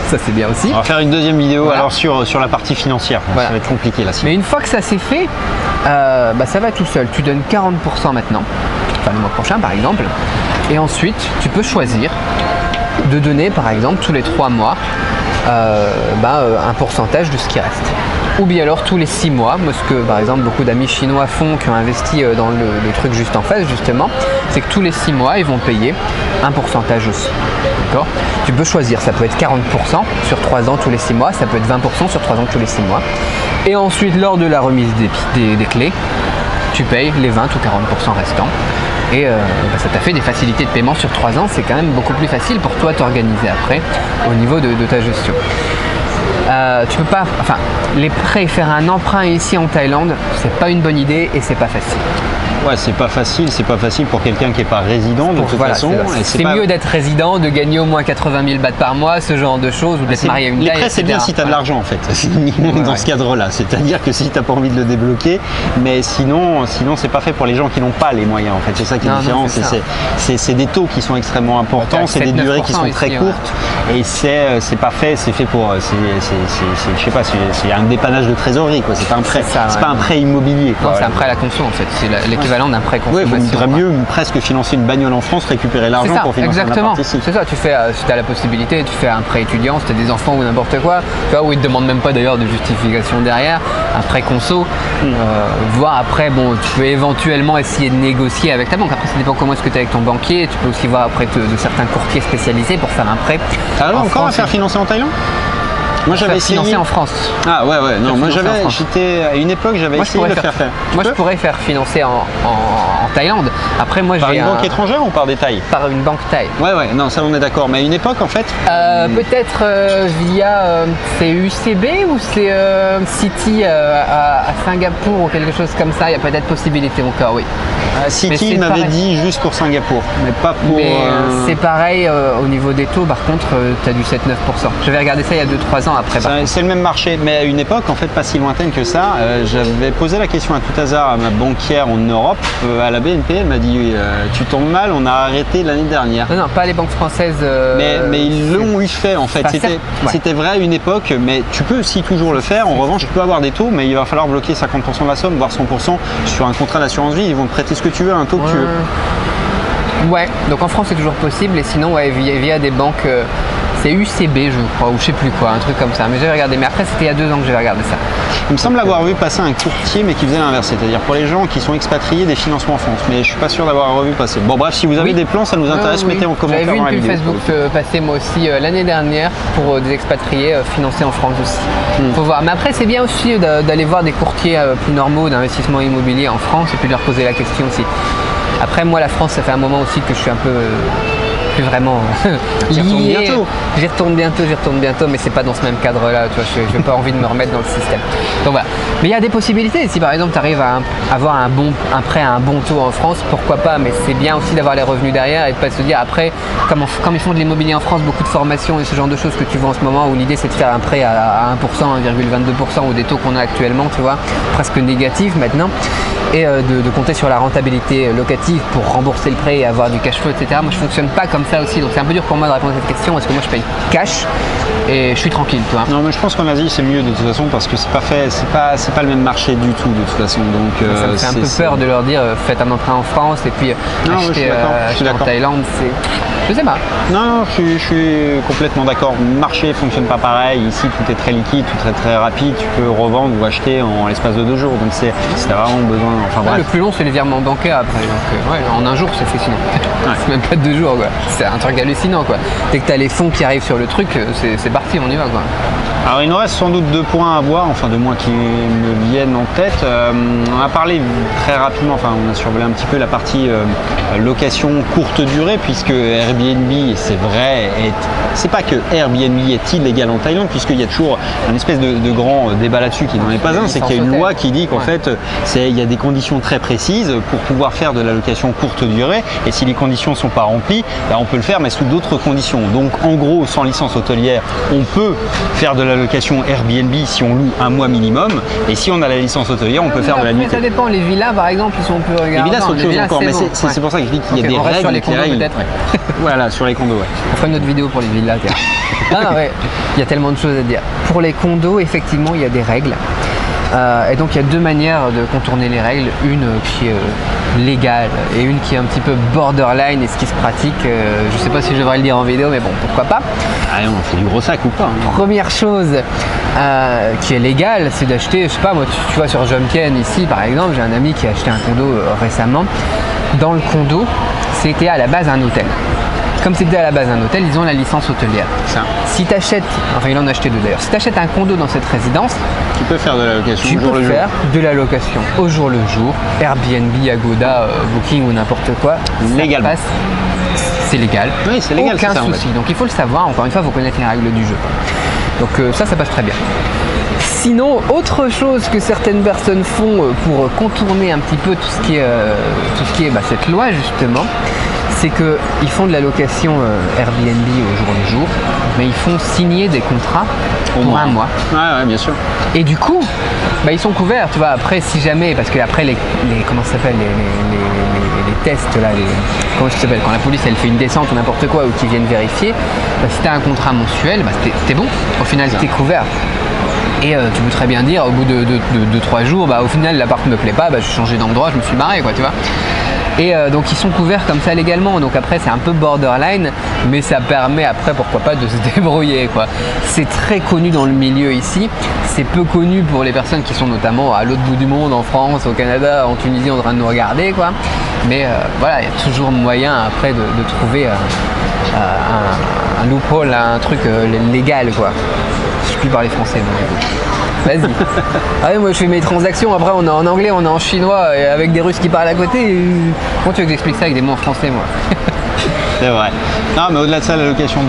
Ça c'est bien aussi. On va faire une deuxième vidéo alors sur la partie financière, ça va être compliqué là. Mais une fois que ça c'est fait, ça va tout seul, tu donnes 40% maintenant, enfin le mois prochain par exemple, et ensuite tu peux choisir de donner par exemple tous les 3 mois un pourcentage de ce qui reste. Ou bien alors tous les 6 mois, ce que par exemple beaucoup d'amis chinois font qui ont investi dans le truc juste en face justement, c'est que tous les 6 mois ils vont payer un pourcentage aussi. D'accord. Tu peux choisir, ça peut être 40% sur 3 ans tous les 6 mois, ça peut être 20% sur 3 ans tous les 6 mois. Et ensuite lors de la remise des clés, tu payes les 20 ou 40% restants. Et ça t'a fait des facilités de paiement sur 3 ans, c'est quand même beaucoup plus facile pour toi t'organiser après au niveau de ta gestion. Tu peux pas, enfin, les prêts, faire un emprunt ici en Thaïlande, c'est pas une bonne idée et c'est pas facile. Ouais, c'est pas facile pour quelqu'un qui n'est pas résident de toute façon. C'est mieux d'être résident, de gagner au moins 80 000 bahts par mois, ce genre de choses, ou d'être marié à une taille. Les prêts, c'est bien si tu as de l'argent en fait, dans ce cadre-là. C'est-à-dire que si tu n'as pas envie de le débloquer, mais sinon c'est pas fait pour les gens qui n'ont pas les moyens en fait. C'est ça qui est différent. C'est des taux qui sont extrêmement importants, c'est des durées qui sont très courtes, et c'est pas fait, c'est fait pour, je sais pas, c'est un dépannage de trésorerie quoi. C'est pas un prêt, c'est pas un prêt immobilier. Non, c'est un prêt à la conso en fait. C'est l'équivalent d'un prêt consommation. Il vaudrait mieux presque financer une bagnole en France, récupérer l'argent pour financer un appart ici. C'est ça, tu fais, si tu as la possibilité, tu fais un prêt étudiant, si tu as des enfants ou n'importe quoi, tu vois, où ils ne te demandent même pas d'ailleurs de justification derrière, un prêt conso, voire après, bon, tu peux éventuellement essayer de négocier avec ta banque. Après, ça dépend comment est-ce que tu es avec ton banquier, tu peux aussi voir après de certains courtiers spécialisés pour faire un prêt. Alors encore à faire financer en Thaïlande? Moi j'avais essayé financer en France. Ah ouais non, moi j'étais à une époque j'avais essayé de le faire. Moi je pourrais faire financer en Thaïlande. Après moi par une banque étrangère ou par des Thaïs? Par une banque thaï. Ouais non ça on est d'accord. Mais à une époque en fait. Peut-être via c'est UCB ou c'est Citi à Singapour ou quelque chose comme ça. Il y a peut-être possibilité encore, oui. Citi m'avait dit juste pour Singapour, mais pas pour. Mais c'est pareil au niveau des taux. Par contre, tu as du 7-9%. J'avais regardé ça il y a 2-3 ans après. C'est le même marché, mais à une époque, en fait, pas si lointaine que ça, j'avais posé la question à tout hasard à ma banquière en Europe, à la BNP, elle m'a dit tu tombes mal, on a arrêté l'année dernière. Non, pas les banques françaises. Mais ils l'ont eu fait en fait. C'était vrai à une époque, mais tu peux aussi toujours le faire. En revanche, tu peux avoir des taux, mais il va falloir bloquer 50% de la somme, voire 100% sur un contrat d'assurance vie. Ils vont te prêter ce que tu veux, un taux que tu veux. Ouais, donc en France c'est toujours possible, et sinon via des banques. C'est UCB je crois, ou je sais plus quoi, un truc comme ça. Mais j'avais regardé, mais après c'était il y a 2 ans que j'avais regardé ça. Il me semble avoir vu passer un courtier mais qui faisait l'inverse, c'est-à-dire pour les gens qui sont expatriés des financements en France. Mais je suis pas sûr d'avoir revu passer. Bon bref, si vous avez des plans, ça nous intéresse, mettez en commentaire. J'avais vu une pub Facebook passer moi aussi l'année dernière pour des expatriés financés en France aussi. Faut voir. Mais après c'est bien aussi d'aller voir des courtiers plus normaux d'investissement immobilier en France et puis de leur poser la question aussi. Après moi la France ça fait un moment aussi que je suis un peu plus vraiment lié. J'y retourne bientôt, mais c'est pas dans ce même cadre-là. Tu vois, je n'ai pas envie de me remettre dans le système. Donc voilà. Mais il y a des possibilités. Si par exemple tu arrives à avoir un prêt à un bon taux en France, pourquoi pas. Mais c'est bien aussi d'avoir les revenus derrière et de pas se dire après, comme ils font de l'immobilier en France, beaucoup de formations et ce genre de choses que tu vois en ce moment, où l'idée c'est de faire un prêt à 1%, 1,22% ou des taux qu'on a actuellement, tu vois, presque négatifs maintenant, et de compter sur la rentabilité locative pour rembourser le prêt et avoir du cash flow, etc. Moi je fonctionne pas comme ça aussi, donc c'est un peu dur pour moi de répondre à cette question parce que moi je paye cash et je suis tranquille, tu vois. Non mais je pense qu'en Asie c'est mieux de toute façon parce que c'est pas le même marché du tout de toute façon. Donc ça me fait un peu peur de leur dire faites un emprunt en France et puis acheter en Thaïlande, je sais pas. Non, je suis complètement d'accord. Le marché fonctionne pas pareil. Ici tout est très liquide, tout est très rapide. Tu peux revendre ou acheter en l'espace de 2 jours. Donc c'est vraiment besoin. Enfin bref. Le plus long c'est les virements bancaires après. Donc en un jour c'est fait sinon. C'est même pas 2 jours quoi. C'est un truc hallucinant quoi. Dès que tu as les fonds qui arrivent sur le truc, c'est parti, on y va quoi. Alors il nous reste sans doute 2 points à voir, enfin 2 mois qui me viennent en tête. On a parlé très rapidement, enfin on a survolé un petit peu la partie location courte durée, puisque Airbnb, c'est vrai, c'est pas que Airbnb est illégal en Thaïlande, puisqu'il y a toujours une espèce de grand débat là-dessus qui n'en est pas un, c'est qu'il y a une loi qui dit qu'en fait il y a des conditions très précises pour pouvoir faire de la location courte durée, et si les conditions ne sont pas remplies, on peut le faire mais sous d'autres conditions. Donc en gros, sans licence hôtelière, on peut faire de la location Airbnb si on loue 1 mois minimum, et si on a la licence hôtelière, on peut faire de la nuit. Ça dépend, les villas par exemple, ils sont un peu regardants. Les villas sont autre chose encore, mais c'est pour ça que je dis qu'il y a des règles. Sur les condos peut-être. Voilà, sur les condos, On fera une autre vidéo pour les villas. Il y a tellement de choses à dire. Pour les condos, effectivement, il y a des règles. Et donc il y a 2 manières de contourner les règles, une qui est légale et une qui est un petit peu borderline, et ce qui se pratique, je sais pas si je devrais le dire en vidéo, mais bon, pourquoi pas. Allez, on fait du gros sac ou pas Première chose qui est légale, c'est d'acheter, je sais pas moi, tu vois sur Jomtien ici par exemple, j'ai un ami qui a acheté un condo récemment. Dans le condo, c'était à la base un hôtel. Comme c'était à la base un hôtel, ils ont la licence hôtelière. Ça. Si tu achètes, enfin il en a acheté 2 d'ailleurs, si tu achètes un condo dans cette résidence, tu peux faire de la location tu peux faire de la location au jour le jour, Airbnb, Agoda, Booking ou n'importe quoi. Légalement. C'est légal. Oui, c'est légal. Aucun souci. Donc il faut le savoir, encore une fois, il faut connaître les règles du jeu. Donc ça passe très bien. Sinon, autre chose que certaines personnes font pour contourner un petit peu tout ce qui est cette loi justement, c'est qu'ils font de la location Airbnb au jour le jour, mais ils font signer des contrats pour un mois. Ouais, bien sûr. Et du coup, ils sont couverts, tu vois. Après, si jamais, parce que après comment ça s'appelle, les tests là, comment ça s'appelle, quand la police elle fait une descente ou n'importe quoi ou qu'ils viennent vérifier, si tu as un contrat mensuel, t'es bon. Au final, t'es couvert. Et tu peux très bien dire au bout de 3 jours, au final l'appart me plaît pas, je suis changé d'endroit, je me suis barré, quoi, tu vois. Et donc ils sont couverts comme ça légalement, donc après c'est un peu borderline, mais ça permet après pourquoi pas de se débrouiller, quoi. C'est très connu dans le milieu ici, c'est peu connu pour les personnes qui sont notamment à l'autre bout du monde, en France, au Canada, en Tunisie en train de nous regarder, quoi. Mais voilà, il y a toujours moyen après de trouver un loophole, un truc légal, quoi. Je puis parler français, moi. Vas-y. Ah ouais, moi je fais mes transactions, après on est en anglais, on est en chinois, et avec des Russes qui parlent à côté. Comment tu veux que j'explique ça avec des mots en français, moi? C'est vrai. Non, mais au-delà de ça, la location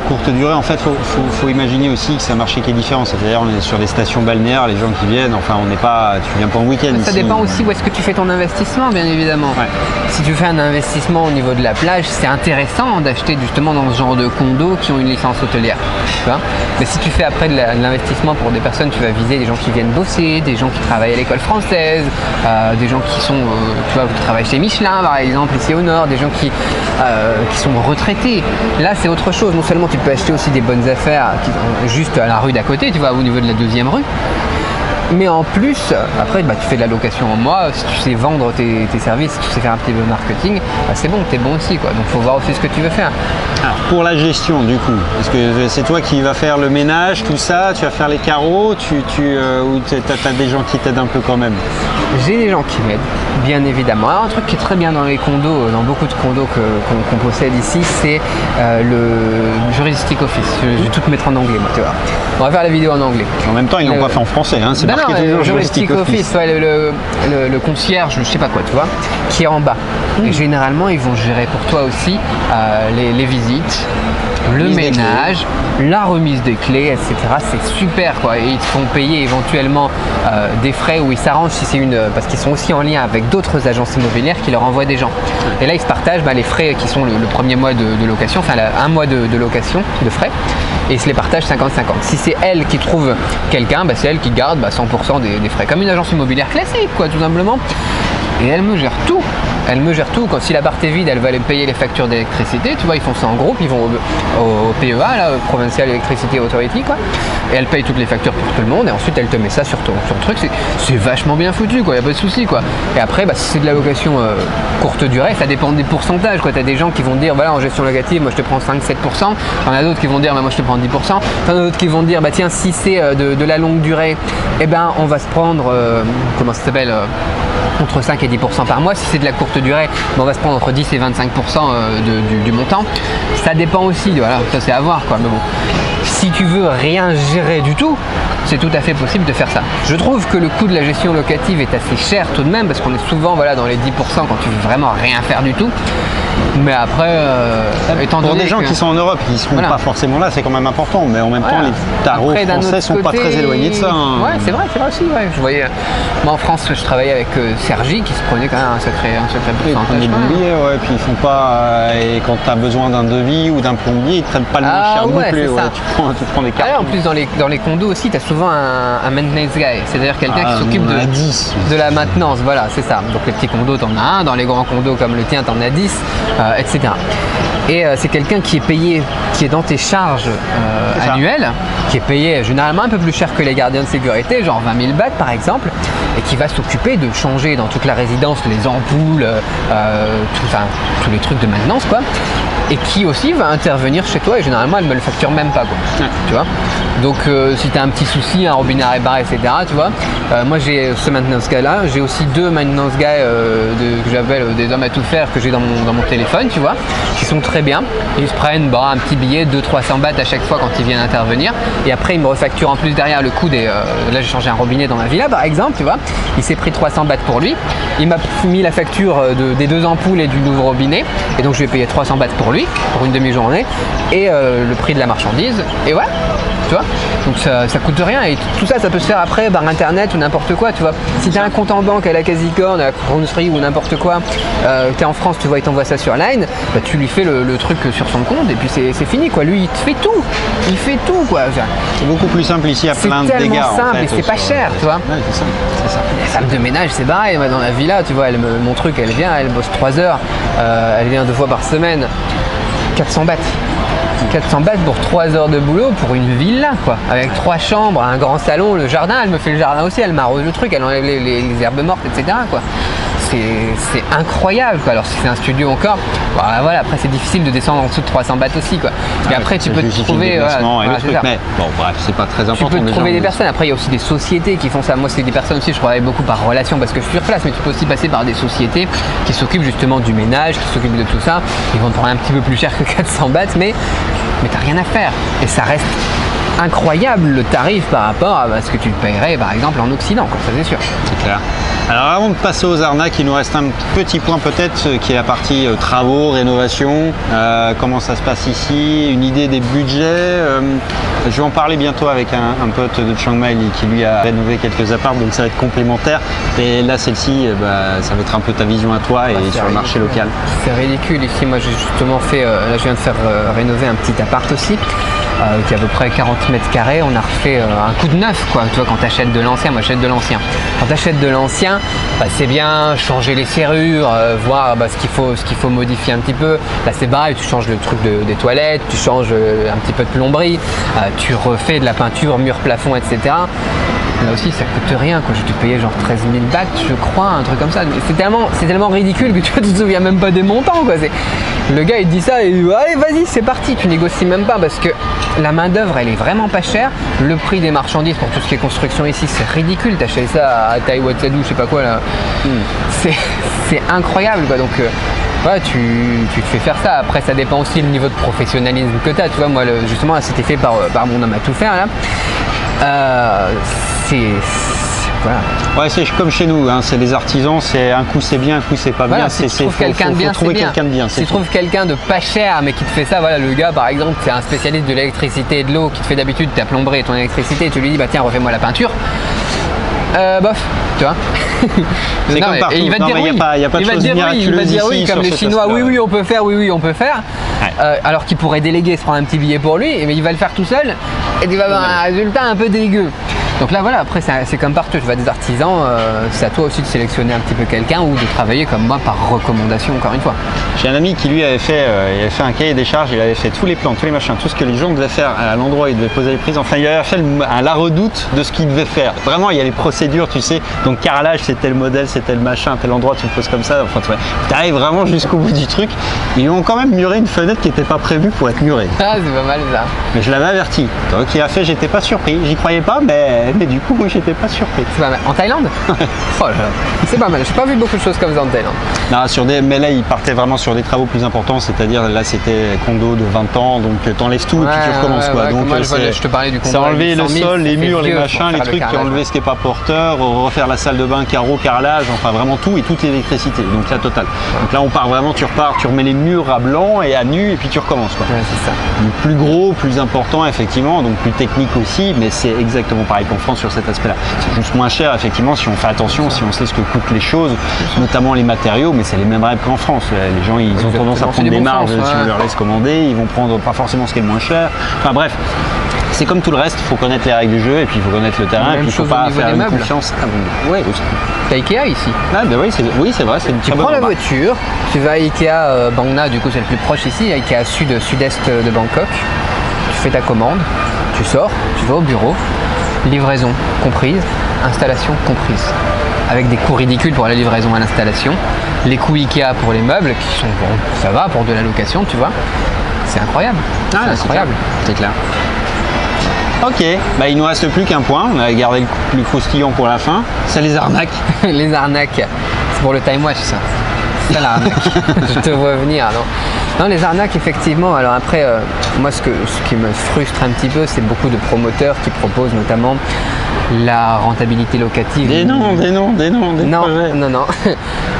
courte durée, en fait, faut imaginer aussi que c'est un marché qui est différent. C'est-à-dire, on est sur des stations balnéaires, les gens qui viennent, enfin, tu viens pas en week-end. Ça dépend aussi où est-ce que tu fais ton investissement, bien évidemment. Ouais. Si tu fais un investissement au niveau de la plage, c'est intéressant d'acheter justement dans ce genre de condos qui ont une licence hôtelière. Tu vois. Mais si tu fais après de l'investissement pour des personnes, tu vas viser des gens qui viennent bosser, des gens qui travaillent à l'école française, des gens qui sont, qui travaillent chez Michelin, par exemple, ici au nord, des gens qui sont retraités. Là, c'est autre chose. Non seulement tu peux acheter aussi des bonnes affaires juste à la rue d'à côté, tu vois, au niveau de la 2e rue. Mais en plus, après, tu fais de la location en mois, si tu sais vendre tes services, si tu sais faire un petit peu de marketing, c'est bon, t'es bon aussi, quoi. Donc, faut voir aussi ce que tu veux faire. Alors, pour la gestion, du coup, est-ce que c'est toi qui vas faire le ménage, tout ça, tu vas faire les carreaux, ou t'as des gens qui t'aident un peu quand même? J'ai des gens qui m'aident, bien évidemment. Alors, un truc qui est très bien dans les condos, dans beaucoup de condos qu'on possède ici, c'est le Juristic Office. Je vais tout mettre en anglais, moi, tu vois. On va faire la vidéo en anglais. En même temps, ils l'ont pas fait en français, hein. C'est marqué toujours Juristic Office, ouais, le concierge, je sais pas quoi, tu vois, qui est en bas. Et généralement, ils vont gérer pour toi aussi les visites, le ménage, la remise des clés, etc. C'est super, quoi. Et ils te font payer éventuellement des frais où ils s'arrangent si c'est parce qu'ils sont aussi en lien avec d'autres agences immobilières qui leur envoient des gens. Et là, ils se partagent les frais qui sont le premier mois de location, enfin un mois de location, de frais, et ils se les partagent 50-50. Si c'est elle qui trouve quelqu'un, c'est elle qui garde 100% des frais, comme une agence immobilière classique, quoi, tout simplement. Et elle me gère tout. Elle me gère tout. Si l'appart est vide, elle va aller payer les factures d'électricité. Tu vois, ils font ça en groupe. Ils vont au PEA, là, Provincial Electricity Authority, quoi. Et elle paye toutes les factures pour tout le monde. Et ensuite, elle te met ça sur le truc. C'est vachement bien foutu, quoi. Il n'y a pas de souci, quoi. Et après, si c'est de la location courte durée, ça dépend des pourcentages, quoi. Tu as des gens qui vont dire, voilà, en gestion locative, moi je te prends 5-7%. T'en as d'autres qui vont dire, moi je te prends 10%. T'en as d'autres qui vont dire, tiens, si c'est de la longue durée, on va se prendre, comment ça s'appelle, entre 5 et 10% par mois. Si c'est de la courte durée, on va se prendre entre 10 et 25% du montant. Ça dépend aussi, voilà, ça c'est à voir, quoi. Mais bon, si tu veux rien gérer du tout, c'est tout à fait possible de faire ça. Je trouve que le coût de la gestion locative est assez cher tout de même, parce qu'on est souvent dans les 10% quand tu veux vraiment rien faire du tout. Mais après, étant donné pour des gens qui sont en Europe, qui ne seront pas forcément là, c'est quand même important. Mais en même temps, les tarots français sont pas très éloignés de ça. Hein. Ouais, c'est vrai aussi. Ouais. Je voyais, moi en France, je travaillais avec Sergi qui se prenait quand même un sacré pourcentage. Ils plombiers, ouais, puis ils font pas. Et quand tu as besoin d'un devis ou d'un plombier, ils ne traitent pas le moins cher non plus. Ouais, tu prends des cartes. En plus, dans les condos aussi, tu as souvent un maintenance guy, c'est-à-dire quelqu'un qui s'occupe de la maintenance. Voilà, c'est ça. Donc les petits condos, tu en as un. Dans les grands condos comme le tien, tu en as 10. Etc. Et c'est quelqu'un qui est payé, qui est dans tes charges annuelles, qui est payé généralement un peu plus cher que les gardiens de sécurité, genre 20 000 bahts par exemple, et qui va s'occuper de changer dans toute la résidence les ampoules, tous les trucs de maintenance, quoi. Et qui aussi va intervenir chez toi, et généralement elle me le facture même pas, quoi. Tu vois. Donc si tu as un petit souci, un robinet à réparer, etc., tu vois, moi j'ai ce maintenance guy là, j'ai aussi 2 maintenance guys que j'appelle des hommes à tout faire que j'ai dans mon téléphone, tu vois, qui sont très bien. Ils se prennent un petit billet de 200-300 bahts à chaque fois quand ils viennent intervenir, et après ils me refacturent en plus derrière le coût des là j'ai changé un robinet dans ma villa par exemple, tu vois, il s'est pris 300 bahts pour lui, il m'a mis la facture des 2 ampoules et du nouveau robinet, et donc je vais payer 300 bahts pour lui pour une demi-journée, et le prix de la marchandise, et ouais. tu vois. Donc ça coûte rien et tout ça, ça peut se faire après par internet ou n'importe quoi, tu vois. Si tu as un compte en banque à la Casicorn, à la Crownsry ou n'importe quoi, tu es en France, tu vois, il t'envoie ça sur Line, bah, tu lui fais le truc sur son compte et puis c'est fini, quoi. Lui, il te fait tout. Il fait tout, quoi. C'est beaucoup plus simple ici, à plein de dégâts. C'est tellement simple en fait, et c'est pas cher, tu vois. Ouais, c'est ça. La salle de ménage, c'est pareil. Dans la villa, tu vois, mon truc, elle vient, elle bosse 3 heures, elle vient 2 fois par semaine. 400 bahts. 400 bahts pour 3 heures de boulot pour une villa, quoi. Avec 3 chambres, un grand salon, le jardin, elle me fait le jardin aussi, elle m'arrose le truc, elle enlève les herbes mortes, etc., quoi. C'est incroyable, quoi. Alors si c'est un studio encore, bah, voilà, après c'est difficile de descendre en dessous de 300 bahts aussi, quoi. Et après tu peux te trouver, mais bon bref, c'est pas très important. Tu peux te trouver des personnes. Après il y a aussi des sociétés qui font ça. Moi c'est des personnes aussi, je travaille beaucoup par relation parce que je suis sur place, mais tu peux aussi passer par des sociétés qui s'occupent justement du ménage, qui s'occupent de tout ça. Ils vont te prendre un petit peu plus cher que 400 bahts, mais t'as rien à faire et ça reste incroyable le tarif par rapport à ce que tu paierais par exemple en Occident, quoi, ça c'est sûr. C'est clair. Alors avant de passer aux arnaques, il nous reste un petit point peut-être qui est la partie travaux, rénovation, comment ça se passe ici, une idée des budgets. Je vais en parler bientôt avec un pote de Chiang Mai qui lui a rénové quelques apparts, donc ça va être complémentaire. Et là celle-ci, ça va être un peu ta vision à toi et sur le marché local. C'est ridicule ici, moi j'ai justement fait, là je viens de faire rénover un petit appart aussi. Qui est à peu près 40 mètres carrés, on a refait un coup de neuf, quoi. Tu vois, quand tu achètes de l'ancien, moi j'achète de l'ancien. Quand tu achètes de l'ancien, c'est bien changer les serrures, voir ce qu'il faut modifier un petit peu. Là c'est pareil, tu changes le truc des toilettes, tu changes un petit peu de plomberie, tu refais de la peinture, mur, plafond, etc. Là aussi ça coûte rien, quoi. J'ai dû payer genre 13 000 bahts, je crois, un truc comme ça. C'est tellement ridicule que tu te souviens même pas des montants, quoi. Le gars il te dit ça et il dit allez vas-y c'est parti, tu négocies même pas parce que la main d'œuvre elle est vraiment pas chère. Le prix des marchandises pour tout ce qui est construction ici c'est ridicule. T'achètes ça à Taïwatsadou, je sais pas quoi là. C'est incroyable, quoi. Donc ouais, tu te fais faire ça. Après ça dépend aussi le niveau de professionnalisme que tu as. Tu vois, moi justement c'était fait par mon homme à tout faire là. Voilà. Ouais, c'est comme chez nous, hein, c'est les artisans, c'est un coup c'est bien, un coup c'est pas bien. Si tu trouves quelqu'un de bien, trouver quelqu'un de bien. Si tu trouves quelqu'un de pas cher mais qui te fait ça, voilà, le gars par exemple, c'est un spécialiste de l'électricité et de l'eau qui te fait d'habitude ta plomberie et ton électricité, et tu lui dis bah tiens refais-moi la peinture. Bof, tu vois. C'est comme partout. Il va te dire oui. Il n'y a pas de chose miraculeuse. Il va dire oui, comme les Chinois, oui, on peut faire, oui, on peut faire. Ouais. Alors qu'il pourrait déléguer, se prendre un petit billet pour lui, mais il va le faire tout seul et tu vas avoir un résultat un peu dégueu. Donc là voilà, après c'est comme partout, je vois des artisans, c'est à toi aussi de sélectionner un petit peu quelqu'un ou de travailler comme moi par recommandation encore une fois. J'ai un ami qui lui avait fait un cahier des charges, il avait fait tous les plans, tous les machins, tout ce que les gens devaient faire à l'endroit où ils devaient poser les prises, enfin il avait fait la redoute de ce qu'il devait faire. Vraiment il y a les procédures, tu sais, donc carrelage c'est tel modèle, c'est tel machin, tel endroit tu le poses comme ça, enfin tu arrives vraiment jusqu'au bout du truc. Ils ont quand même muré une fenêtre qui n'était pas prévue pour être murée. Ah c'est pas mal ça. Mais je l'avais averti, donc il a fait, j'étais pas surpris, j'y croyais pas mais du coup j'étais pas surpris. C'est pas mal. En Thaïlande? Oh là là. C'est pas mal, j'ai pas vu beaucoup de choses comme ça en Thaïlande. Non, mais là il partait vraiment sur des travaux plus importants, c'est-à-dire là c'était condo de 20 ans, donc t'enlèves tout et puis tu recommences quoi. Donc moi, je te parlais du condo. C'est enlever le sol, les murs, les machins, les trucs, enlever ce qui est pas porteur, refaire la salle de bain, carreaux, carrelage, enfin vraiment tout et toute l'électricité, donc la totale. Donc là on part vraiment, tu repars, tu remets les murs à blanc et à nu et puis tu recommences quoi. Ouais, c'est ça. Donc, plus gros, plus important effectivement, donc plus technique aussi, mais c'est exactement pareil qu'en France sur cet aspect-là. C'est juste moins cher effectivement si on fait attention, si on sait ce que coûtent les choses, notamment les matériaux, mais c'est les mêmes règles qu'en France. Les gens ils ont tendance à prendre des marges si on leur laisse commander, ils vont prendre pas forcément ce qui est le moins cher. Enfin bref. C'est comme tout le reste, il faut connaître les règles du jeu et puis il faut connaître le terrain et puis il ne faut pas faire une confiance aveugle. Ouais, aussi. T'as Ikea ici. Ah bah oui, c'est vrai, c'est une très bonne Tu prends la remarque. voiture, tu vas à Ikea Bang Na, du coup c'est le plus proche ici, à Ikea sud-est de Bangkok. Tu fais ta commande, tu sors, tu vas au bureau, livraison comprise, installation comprise. Avec des coûts ridicules pour la livraison à l'installation, les coûts Ikea pour les meubles qui sont bon, ça va pour de la location, tu vois. C'est incroyable. Ah, c'est incroyable. C'est clair. Ok, bah il nous reste plus qu'un point, on a gardé le plus croustillant pour la fin, c'est les arnaques. Les arnaques, c'est pour le time watch ça. C'est ça l'arnaque. Je te vois venir, non. Non, les arnaques effectivement, alors après, moi ce qui me frustre un petit peu, c'est beaucoup de promoteurs qui proposent notamment la rentabilité locative. Des noms, projets. Non.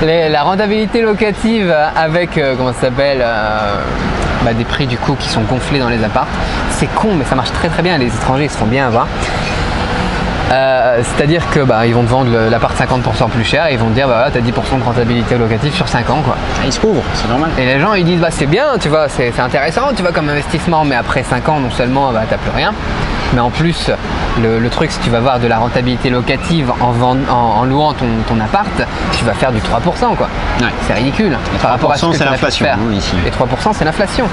La rentabilité locative avec, comment ça s'appelle des prix du coup qui sont gonflés dans les apparts. C'est con, mais ça marche très très bien. Les étrangers ils se font bien avoir. C'est-à-dire que ils vont te vendre l'appart 50% plus cher et ils vont te dire voilà, t'as 10% de rentabilité locative sur 5 ans quoi. Ils se couvrent, c'est normal. Et les gens ils disent c'est bien, tu vois, c'est intéressant, tu vois, comme investissement, mais après 5 ans non seulement t'as plus rien, mais en plus le truc, si tu vas voir de la rentabilité locative en louant ton appart, tu vas faire du 3% quoi. Ouais. C'est ridicule par rapport à ce que c'est l'inflation ici. Et 3% c'est l'inflation.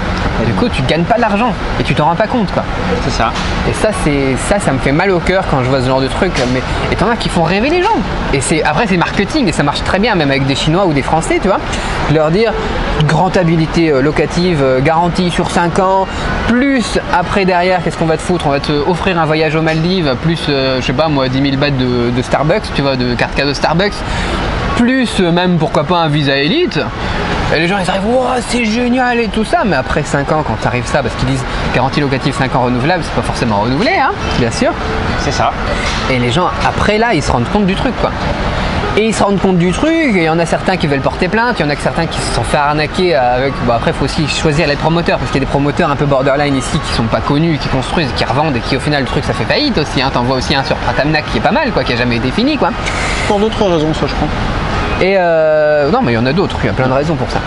Du coup tu gagnes pas d'argent et tu t'en rends pas compte quoi. C'est ça. Et ça me fait mal au cœur quand je vois ce genre de truc. Mais et t'en as qui font rêver les gens. Et après c'est marketing et ça marche très bien même avec des Chinois ou des Français, tu vois. Leur dire rentabilité locative garantie sur 5 ans, plus après derrière qu'est-ce qu'on va te foutre, on va te offrir un voyage aux Maldives, plus je sais pas moi 10 000 bahts de Starbucks, tu vois, de carte cadeau Starbucks, plus même pourquoi pas un visa élite. Et les gens ils arrivent, wow, c'est génial et tout ça, mais après 5 ans quand tu arrives ça, parce qu'ils disent garantie locative 5 ans renouvelable, c'est pas forcément renouvelé, hein, bien sûr. C'est ça. Et les gens après là ils se rendent compte du truc quoi. Et ils se rendent compte du truc, et il y en a certains qui veulent porter plainte, il y en a que certains qui se sont fait arnaquer avec. Après il faut aussi choisir les promoteurs, parce qu'il y a des promoteurs un peu borderline ici qui sont pas connus, qui construisent, qui revendent et qui au final le truc ça fait faillite aussi, hein. T'en vois aussi un sur Pratamnak qui est pas mal quoi, qui a jamais été fini quoi. Pour d'autres raisons ça je crois. Et non mais il y en a d'autres, il y a plein de raisons pour ça.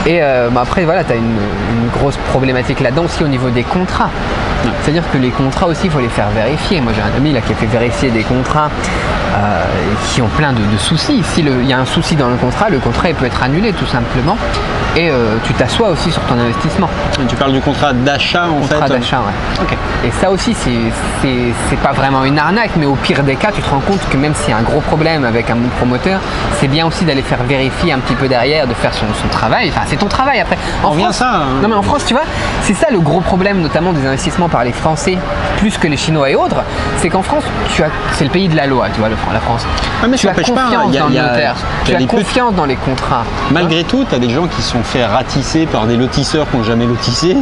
Et après voilà, tu as une grosse problématique là-dedans aussi au niveau des contrats. C'est-à-dire que les contrats aussi, il faut les faire vérifier. Moi j'ai un ami là qui a fait vérifier des contrats qui ont plein de soucis. S'il y a un souci dans le contrat il peut être annulé tout simplement. Et tu t'assois aussi sur ton investissement. Tu parles du contrat d'achat en fait. Contrat d'achat, ouais. Okay. Et ça aussi, c'est pas vraiment une arnaque, mais au pire des cas, tu te rends compte que même s'il y a un gros problème avec un bon promoteur, c'est bien aussi d'aller faire vérifier un petit peu derrière, de faire son travail. Enfin, c'est ton travail après. En France, ça. Hein. Non mais en France, tu vois, c'est ça le gros problème, notamment des investissements par les Français, plus que les Chinois et autres, c'est qu'en France, c'est le pays de la loi, tu vois, la France. Ouais, mais tu as confiance dans le notaire, tu as confiance dans les contrats. Malgré tout, tu as des gens qui sont fait ratisser par des lotisseurs qui n'ont jamais lotissé,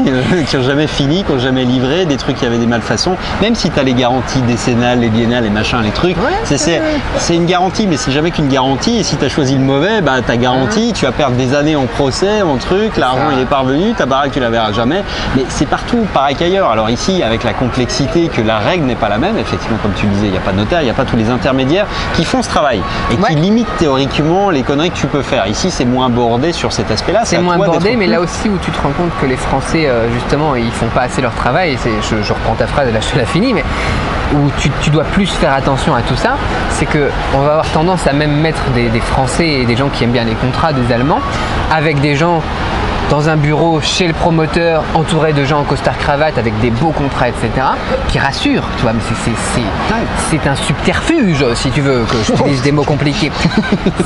qui n'ont jamais fini, qui n'ont jamais livré, des trucs qui avaient des malfaçons. Même si tu as les garanties décennales, les biennales, les machins, les trucs, ouais, c'est une garantie, mais c'est jamais qu'une garantie. Et si tu as choisi le mauvais, ta garantie, tu vas perdre des années en procès, en truc, l'argent il est parvenu, ta baraque tu la verras jamais. Mais c'est partout, pareil qu'ailleurs. Alors ici, avec la complexité que la règle n'est pas la même, effectivement, comme tu disais, il n'y a pas de notaire, il n'y a pas tous les intermédiaires qui font ce travail et qui limitent théoriquement les conneries que tu peux faire. Ici, c'est moins bordé sur cet aspect-là. C'est moins bordé, mais là aussi où tu te rends compte que les Français, justement, ils font pas assez leur travail. Je reprends ta phrase, là je te la finis, mais où tu dois plus faire attention à tout ça, c'est qu'on va avoir tendance à même mettre des Français et des gens qui aiment bien les contrats, des Allemands, avec des gens dans un bureau chez le promoteur, entouré de gens en costard-cravate avec des beaux contrats, etc., qui rassurent, tu vois, mais c'est un subterfuge, si tu veux, que j'utilise des mots compliqués.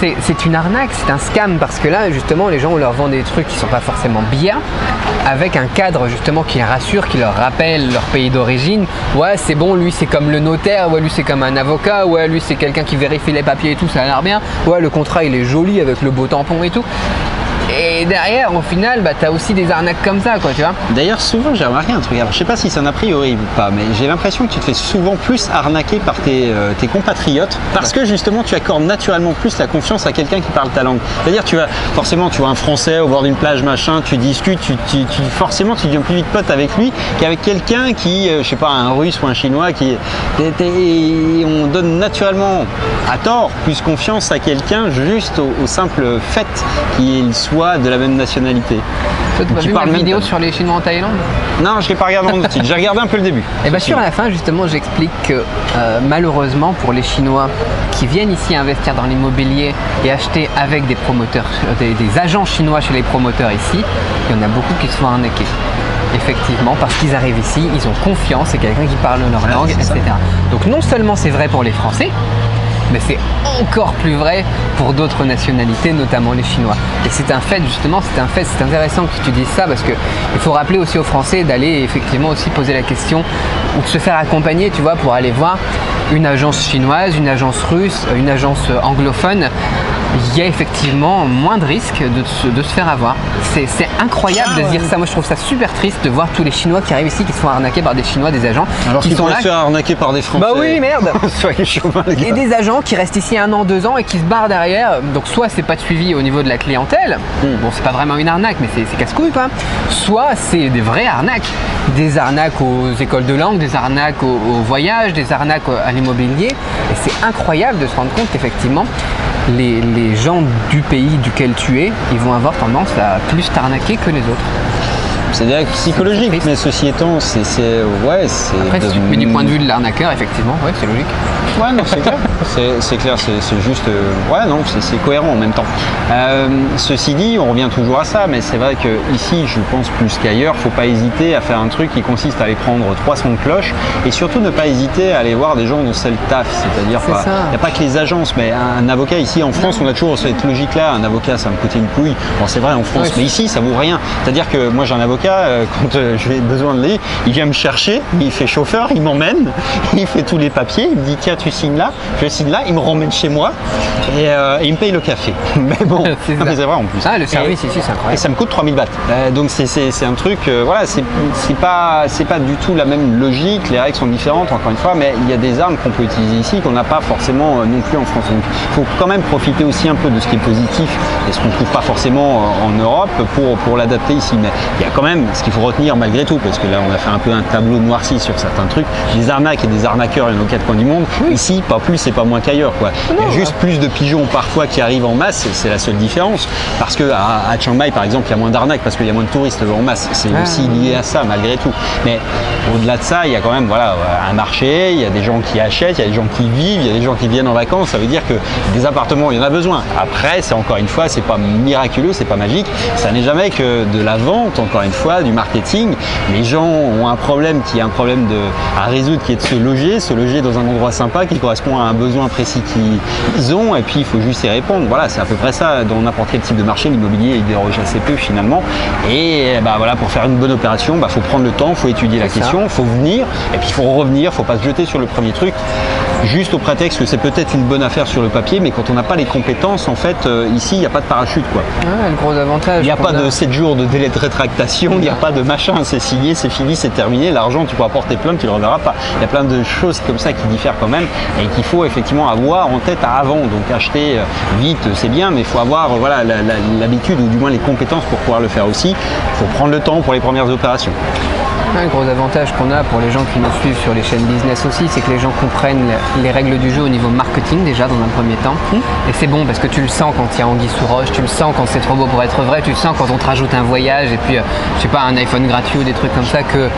C'est une arnaque, c'est un scam, parce que là, justement, les gens, on leur vend des trucs qui sont pas forcément bien, avec un cadre, justement, qui les rassure, qui leur rappelle leur pays d'origine. Ouais, c'est bon, lui, c'est comme le notaire, ouais, lui, c'est comme un avocat, ouais, lui, c'est quelqu'un qui vérifie les papiers et tout, ça a l'air bien. Ouais, le contrat, il est joli avec le beau tampon et tout. Et derrière, au final, tu as aussi des arnaques comme ça, quoi, tu vois. D'ailleurs, souvent, j'ai remarqué un truc. Alors, je sais pas si c'est un a priori ou pas, mais j'ai l'impression que tu te fais souvent plus arnaquer par tes compatriotes parce que justement, tu accordes naturellement plus la confiance à quelqu'un qui parle ta langue. C'est-à-dire, tu vois un Français au bord d'une plage, machin, tu discutes, forcément, tu deviens plus vite pote avec lui qu'avec quelqu'un qui, je sais pas, un Russe ou un Chinois et on donne naturellement, à tort, plus confiance à quelqu'un juste au simple fait qu'il soit de la même nationalité. Tu parles une vidéo sur les Chinois en Thaïlande? Non, je l'ai pas regardé en titre. J'ai regardé un peu le début. Et bien sûr, à la fin, justement, j'explique que malheureusement, pour les Chinois qui viennent ici investir dans l'immobilier et acheter avec des promoteurs, des agents chinois chez les promoteurs ici, il y en a beaucoup qui se font arnaquer. Effectivement, parce qu'ils arrivent ici, ils ont confiance, c'est quelqu'un qui parle leur langue, etc. Donc non seulement c'est vrai pour les Français, mais c'est encore plus vrai pour d'autres nationalités, notamment les Chinois. Et c'est un fait, justement, c'est intéressant que tu dises ça, parce qu'il faut rappeler aussi aux Français d'aller effectivement aussi poser la question, ou de se faire accompagner, tu vois, pour aller voir une agence chinoise, une agence russe, une agence anglophone. il y a effectivement moins de risques de se faire avoir. C'est incroyable de se dire ça. Moi je trouve ça super triste de voir tous les Chinois qui arrivent ici, qui se font arnaquer par des Chinois, des agents. Alors qui sont là. Se faire arnaquer par des Français. Bah oui, merde. Soyez chauvins, les gars. Et des agents qui restent ici 1 an, 2 ans et qui se barrent derrière. Donc soit c'est pas de suivi au niveau de la clientèle, bon c'est pas vraiment une arnaque mais c'est casse-couille quoi. Soit c'est des vraies arnaques. Des arnaques aux écoles de langue, des arnaques au voyage, des arnaques à l'immobilier. Et c'est incroyable de se rendre compte qu'effectivement les gens du pays duquel tu es, ils vont avoir tendance à plus t'arnaquer que les autres. C'est direct psychologique, mais ceci étant, c'est Après, si tu te mets du point de vue de l'arnaqueur, effectivement, ouais, c'est logique. Ouais, non, c'est clair. C'est clair, c'est juste. Ouais, non, c'est cohérent en même temps. Ceci dit, on revient toujours à ça, mais c'est vrai qu'ici, je pense plus qu'ailleurs, faut pas hésiter à faire un truc qui consiste à aller prendre 300 cloches et surtout ne pas hésiter à aller voir des gens dont c'est le taf. C'est-à-dire, il n'y a pas que les agences, mais un avocat ici en France, on a toujours cette logique-là. Un avocat, ça me coûtait une couille. Bon, c'est vrai en France, ouais, mais ici, ça vaut rien. C'est-à-dire que moi, j'ai un avocat. Quand j'ai besoin de lui, il vient me chercher, il fait chauffeur, il m'emmène, il fait tous les papiers, il me dit tiens tu signes là, je signe là, il me ramène chez moi et il me paye le café. Mais bon, c'est vrai en plus. Ah, le service ici c'est incroyable. Et ça me coûte 3000 bahts. Donc c'est un truc, voilà, c'est pas du tout la même logique, les règles sont différentes encore une fois, mais il y a des armes qu'on peut utiliser ici qu'on n'a pas forcément non plus en France. Donc il faut quand même profiter aussi un peu de ce qui est positif et ce qu'on ne trouve pas forcément en Europe pour l'adapter ici. Mais il y a quand même ce qu'il faut retenir malgré tout, parce que là on a fait un peu un tableau noirci sur certains trucs, des arnaques et des arnaqueurs, il y en a aux quatre coins du monde. Oui. Ici, pas plus et pas moins qu'ailleurs, quoi. Il y a juste plus de pigeons parfois qui arrivent en masse, c'est la seule différence. Parce que à Chiang Mai par exemple, il y a moins d'arnaques parce qu'il y a moins de touristes en masse. C'est aussi lié à ça malgré tout. Mais au-delà de ça, il y a quand même un marché, il y a des gens qui achètent, il y a des gens qui vivent, il y a des gens qui viennent en vacances. Ça veut dire que des appartements, il y en a besoin. Après, c'est encore une fois, c'est pas miraculeux, c'est pas magique. Ça n'est jamais que de la vente, encore une fois, du marketing. Les gens ont un problème qui est un problème à résoudre, qui est de se loger dans un endroit sympa qui correspond à un besoin précis qu'ils ont, et puis il faut juste y répondre. Voilà, c'est à peu près ça dans n'importe quel type de marché. L'immobilier il déroge assez peu finalement, et voilà, pour faire une bonne opération, faut prendre le temps, faut étudier la question, faut venir, et puis il faut revenir, faut pas se jeter sur le premier truc juste au prétexte que c'est peut-être une bonne affaire sur le papier, mais quand on n'a pas les compétences, en fait, ici, il n'y a pas de parachute, quoi. Ouais, le gros avantage. Il n'y a pas de 7 jours de délai de rétractation, il n'y a pas de machin, c'est signé, c'est fini, c'est terminé, l'argent, tu pourras porter plainte, tu ne le reverras pas. Il y a plein de choses comme ça qui diffèrent quand même et qu'il faut effectivement avoir en tête avant. Donc acheter vite, c'est bien, mais il faut avoir l'habitude ou du moins les compétences pour pouvoir le faire aussi. Il faut prendre le temps pour les premières opérations. Un gros avantage qu'on a pour les gens qui nous suivent sur les chaînes business aussi, c'est que les gens comprennent les règles du jeu au niveau marketing déjà dans un premier temps. Et c'est bon parce que tu le sens quand il y a anguille sous roche, tu le sens quand c'est trop beau pour être vrai, tu le sens quand on te rajoute un voyage et puis je sais pas, un iPhone gratuit ou des trucs comme ça que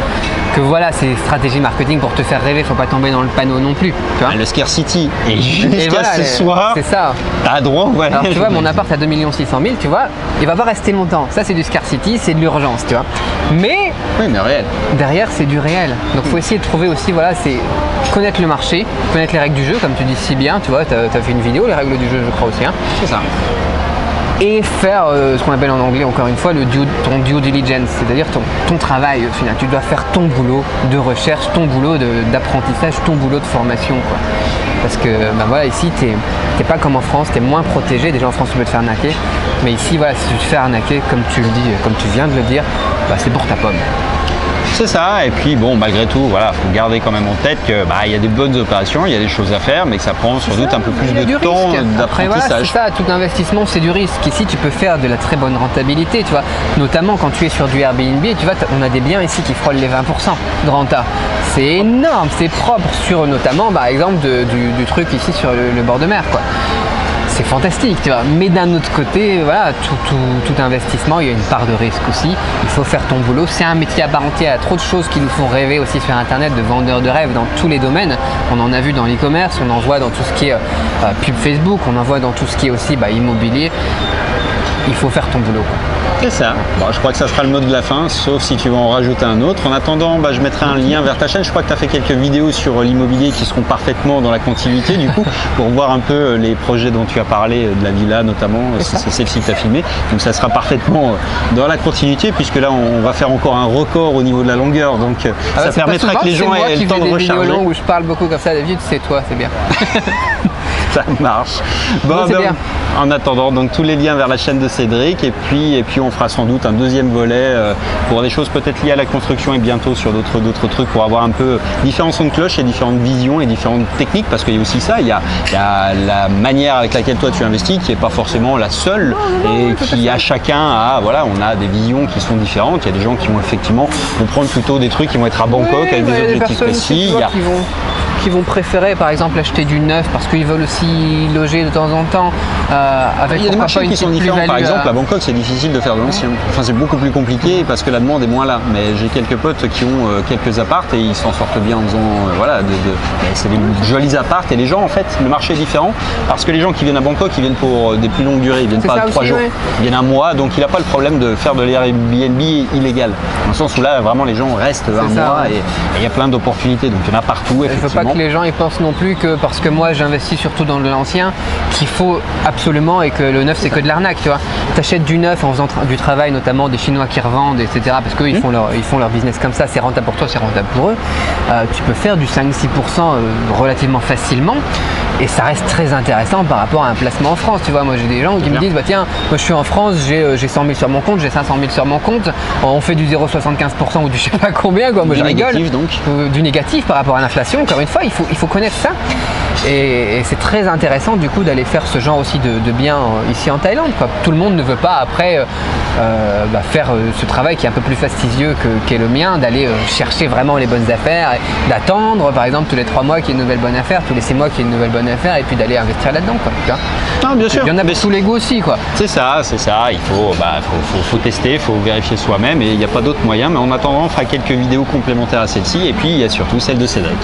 voilà, c'est stratégie marketing pour te faire rêver, faut pas tomber dans le panneau non plus. Tu vois, le scarcity et jusqu'à ce soir, c'est ça. T'as droit, voilà. Alors tu vois, mon appart à 2 600 000, tu vois, il va pas rester longtemps. Ça c'est du scarcity, c'est de l'urgence, tu vois. Mais oui, mais réel. Derrière, c'est du réel. Donc, faut essayer de trouver aussi, voilà, c'est connaître le marché, connaître les règles du jeu, comme tu dis si bien. Tu vois, tu as fait une vidéo, les règles du jeu, je crois aussi. Hein. C'est ça. Et faire ce qu'on appelle en anglais, encore une fois, ton due diligence, c'est-à-dire ton travail au final. Tu dois faire ton boulot de recherche, ton boulot d'apprentissage, ton boulot de formation, quoi. Parce que voilà, ici, t'es pas comme en France, t'es moins protégé. Déjà en France, tu peux te faire arnaquer. Mais ici, voilà, si tu te fais arnaquer, comme tu le dis, comme tu viens de le dire, c'est pour ta pomme. C'est ça, et puis bon, malgré tout, voilà, faut garder quand même en tête que il y a des bonnes opérations, il y a des choses à faire, mais que ça prend sans doute un peu plus de temps d'apprentissage. Voilà, c'est ça, tout investissement, c'est du risque. Ici, tu peux faire de la très bonne rentabilité, tu vois, notamment quand tu es sur du Airbnb, tu vois, on a des biens ici qui frôlent les 20% de renta. C'est énorme, c'est propre sur notamment, par exemple, du truc ici sur le bord de mer, quoi. C'est fantastique, tu vois. Mais d'un autre côté, voilà, tout investissement, il y a une part de risque aussi. Il faut faire ton boulot. C'est un métier à part entière. Il y a trop de choses qui nous font rêver aussi sur Internet, de vendeurs de rêves dans tous les domaines. On en a vu dans l'e-commerce, on en voit dans tout ce qui est pub Facebook, on en voit dans tout ce qui est aussi immobilier. Il faut faire ton boulot, quoi. C'est ça. Bon, je crois que ça sera le mot de la fin, sauf si tu veux en rajouter un autre. En attendant, je mettrai un lien vers ta chaîne. Je crois que tu as fait quelques vidéos sur l'immobilier qui seront parfaitement dans la continuité, du coup, pour voir un peu les projets dont tu as parlé, de la villa notamment, c'est celle-ci que tu as filmée. Donc ça sera parfaitement dans la continuité, puisque là, on va faire encore un record au niveau de la longueur. Donc ça permettra que les gens aient le temps de recharger. Longues où je parle beaucoup comme ça, David, c'est toi, c'est bien. Ça marche. Bon, en attendant, donc tous les liens vers la chaîne de Cédric, et puis on fera sans doute un deuxième volet pour des choses peut-être liées à la construction et bientôt sur d'autres trucs pour avoir un peu différents sons de cloche et différentes visions et différentes techniques, parce qu'il y a aussi ça, il y a la manière avec laquelle toi tu investis qui n'est pas forcément la seule et qui a chacun voilà, on a des visions qui sont différentes. Il y a des gens qui vont effectivement prendre plutôt des trucs qui vont être à Bangkok avec des objectifs précis. Qui vont préférer par exemple acheter du neuf parce qu'ils veulent aussi loger de temps en temps avec il y a des marchés qui sont différents. Par exemple à Bangkok c'est difficile de faire de l'ancien, enfin c'est beaucoup plus compliqué parce que la demande est moins là, mais j'ai quelques potes qui ont quelques appartes et ils s'en sortent bien en faisant voilà, c'est des jolis appartes. Et les gens en fait, le marché est différent parce que les gens qui viennent à Bangkok ils viennent pour des plus longues durées, ils viennent pas 3 jours, ils viennent un mois, donc il n'a pas le problème de faire de l'Airbnb illégal, dans le sens où là vraiment les gens restent un mois et il y a plein d'opportunités, donc il y en a partout effectivement. Que les gens ils pensent non plus que parce que moi j'investis surtout dans l'ancien qu'il faut absolument et que le neuf c'est que de l'arnaque, tu vois. T'achètes du neuf en faisant du travail, notamment des Chinois qui revendent, etc. parce qu'ils font leur business comme ça, c'est rentable pour toi, c'est rentable pour eux. Tu peux faire du 5-6% relativement facilement et ça reste très intéressant par rapport à un placement en France, tu vois. Moi j'ai des gens qui me disent bah tiens, moi je suis en France, j'ai 100 000 sur mon compte, j'ai 500 000 sur mon compte, on fait du 0,75% ou du je sais pas combien quoi, moi je rigole. Du négatif par rapport à l'inflation, encore une fois. Il faut connaître ça et c'est très intéressant du coup d'aller faire ce genre aussi de biens ici en Thaïlande, quoi. Tout le monde ne veut pas après faire ce travail qui est un peu plus fastidieux qu'est le mien, d'aller chercher vraiment les bonnes affaires, d'attendre par exemple tous les 3 mois qu'il y ait une nouvelle bonne affaire, tous les 6 mois qu'il y ait une nouvelle bonne affaire et puis d'aller investir là-dedans, quoi, tu vois. Non, bien sûr. Il y en a pour tous les goûts aussi, quoi. C'est ça, il faut tester, il faut vérifier soi-même et il n'y a pas d'autre moyen, mais en attendant on fera quelques vidéos complémentaires à celle-ci et puis il y a surtout celle de Cédric.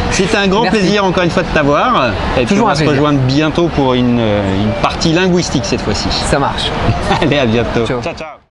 C'était un grand plaisir encore une fois de t'avoir et puis on va se rejoindre bientôt pour une partie linguistique cette fois-ci. Ça marche. Allez, à bientôt. Ciao. Ciao, ciao.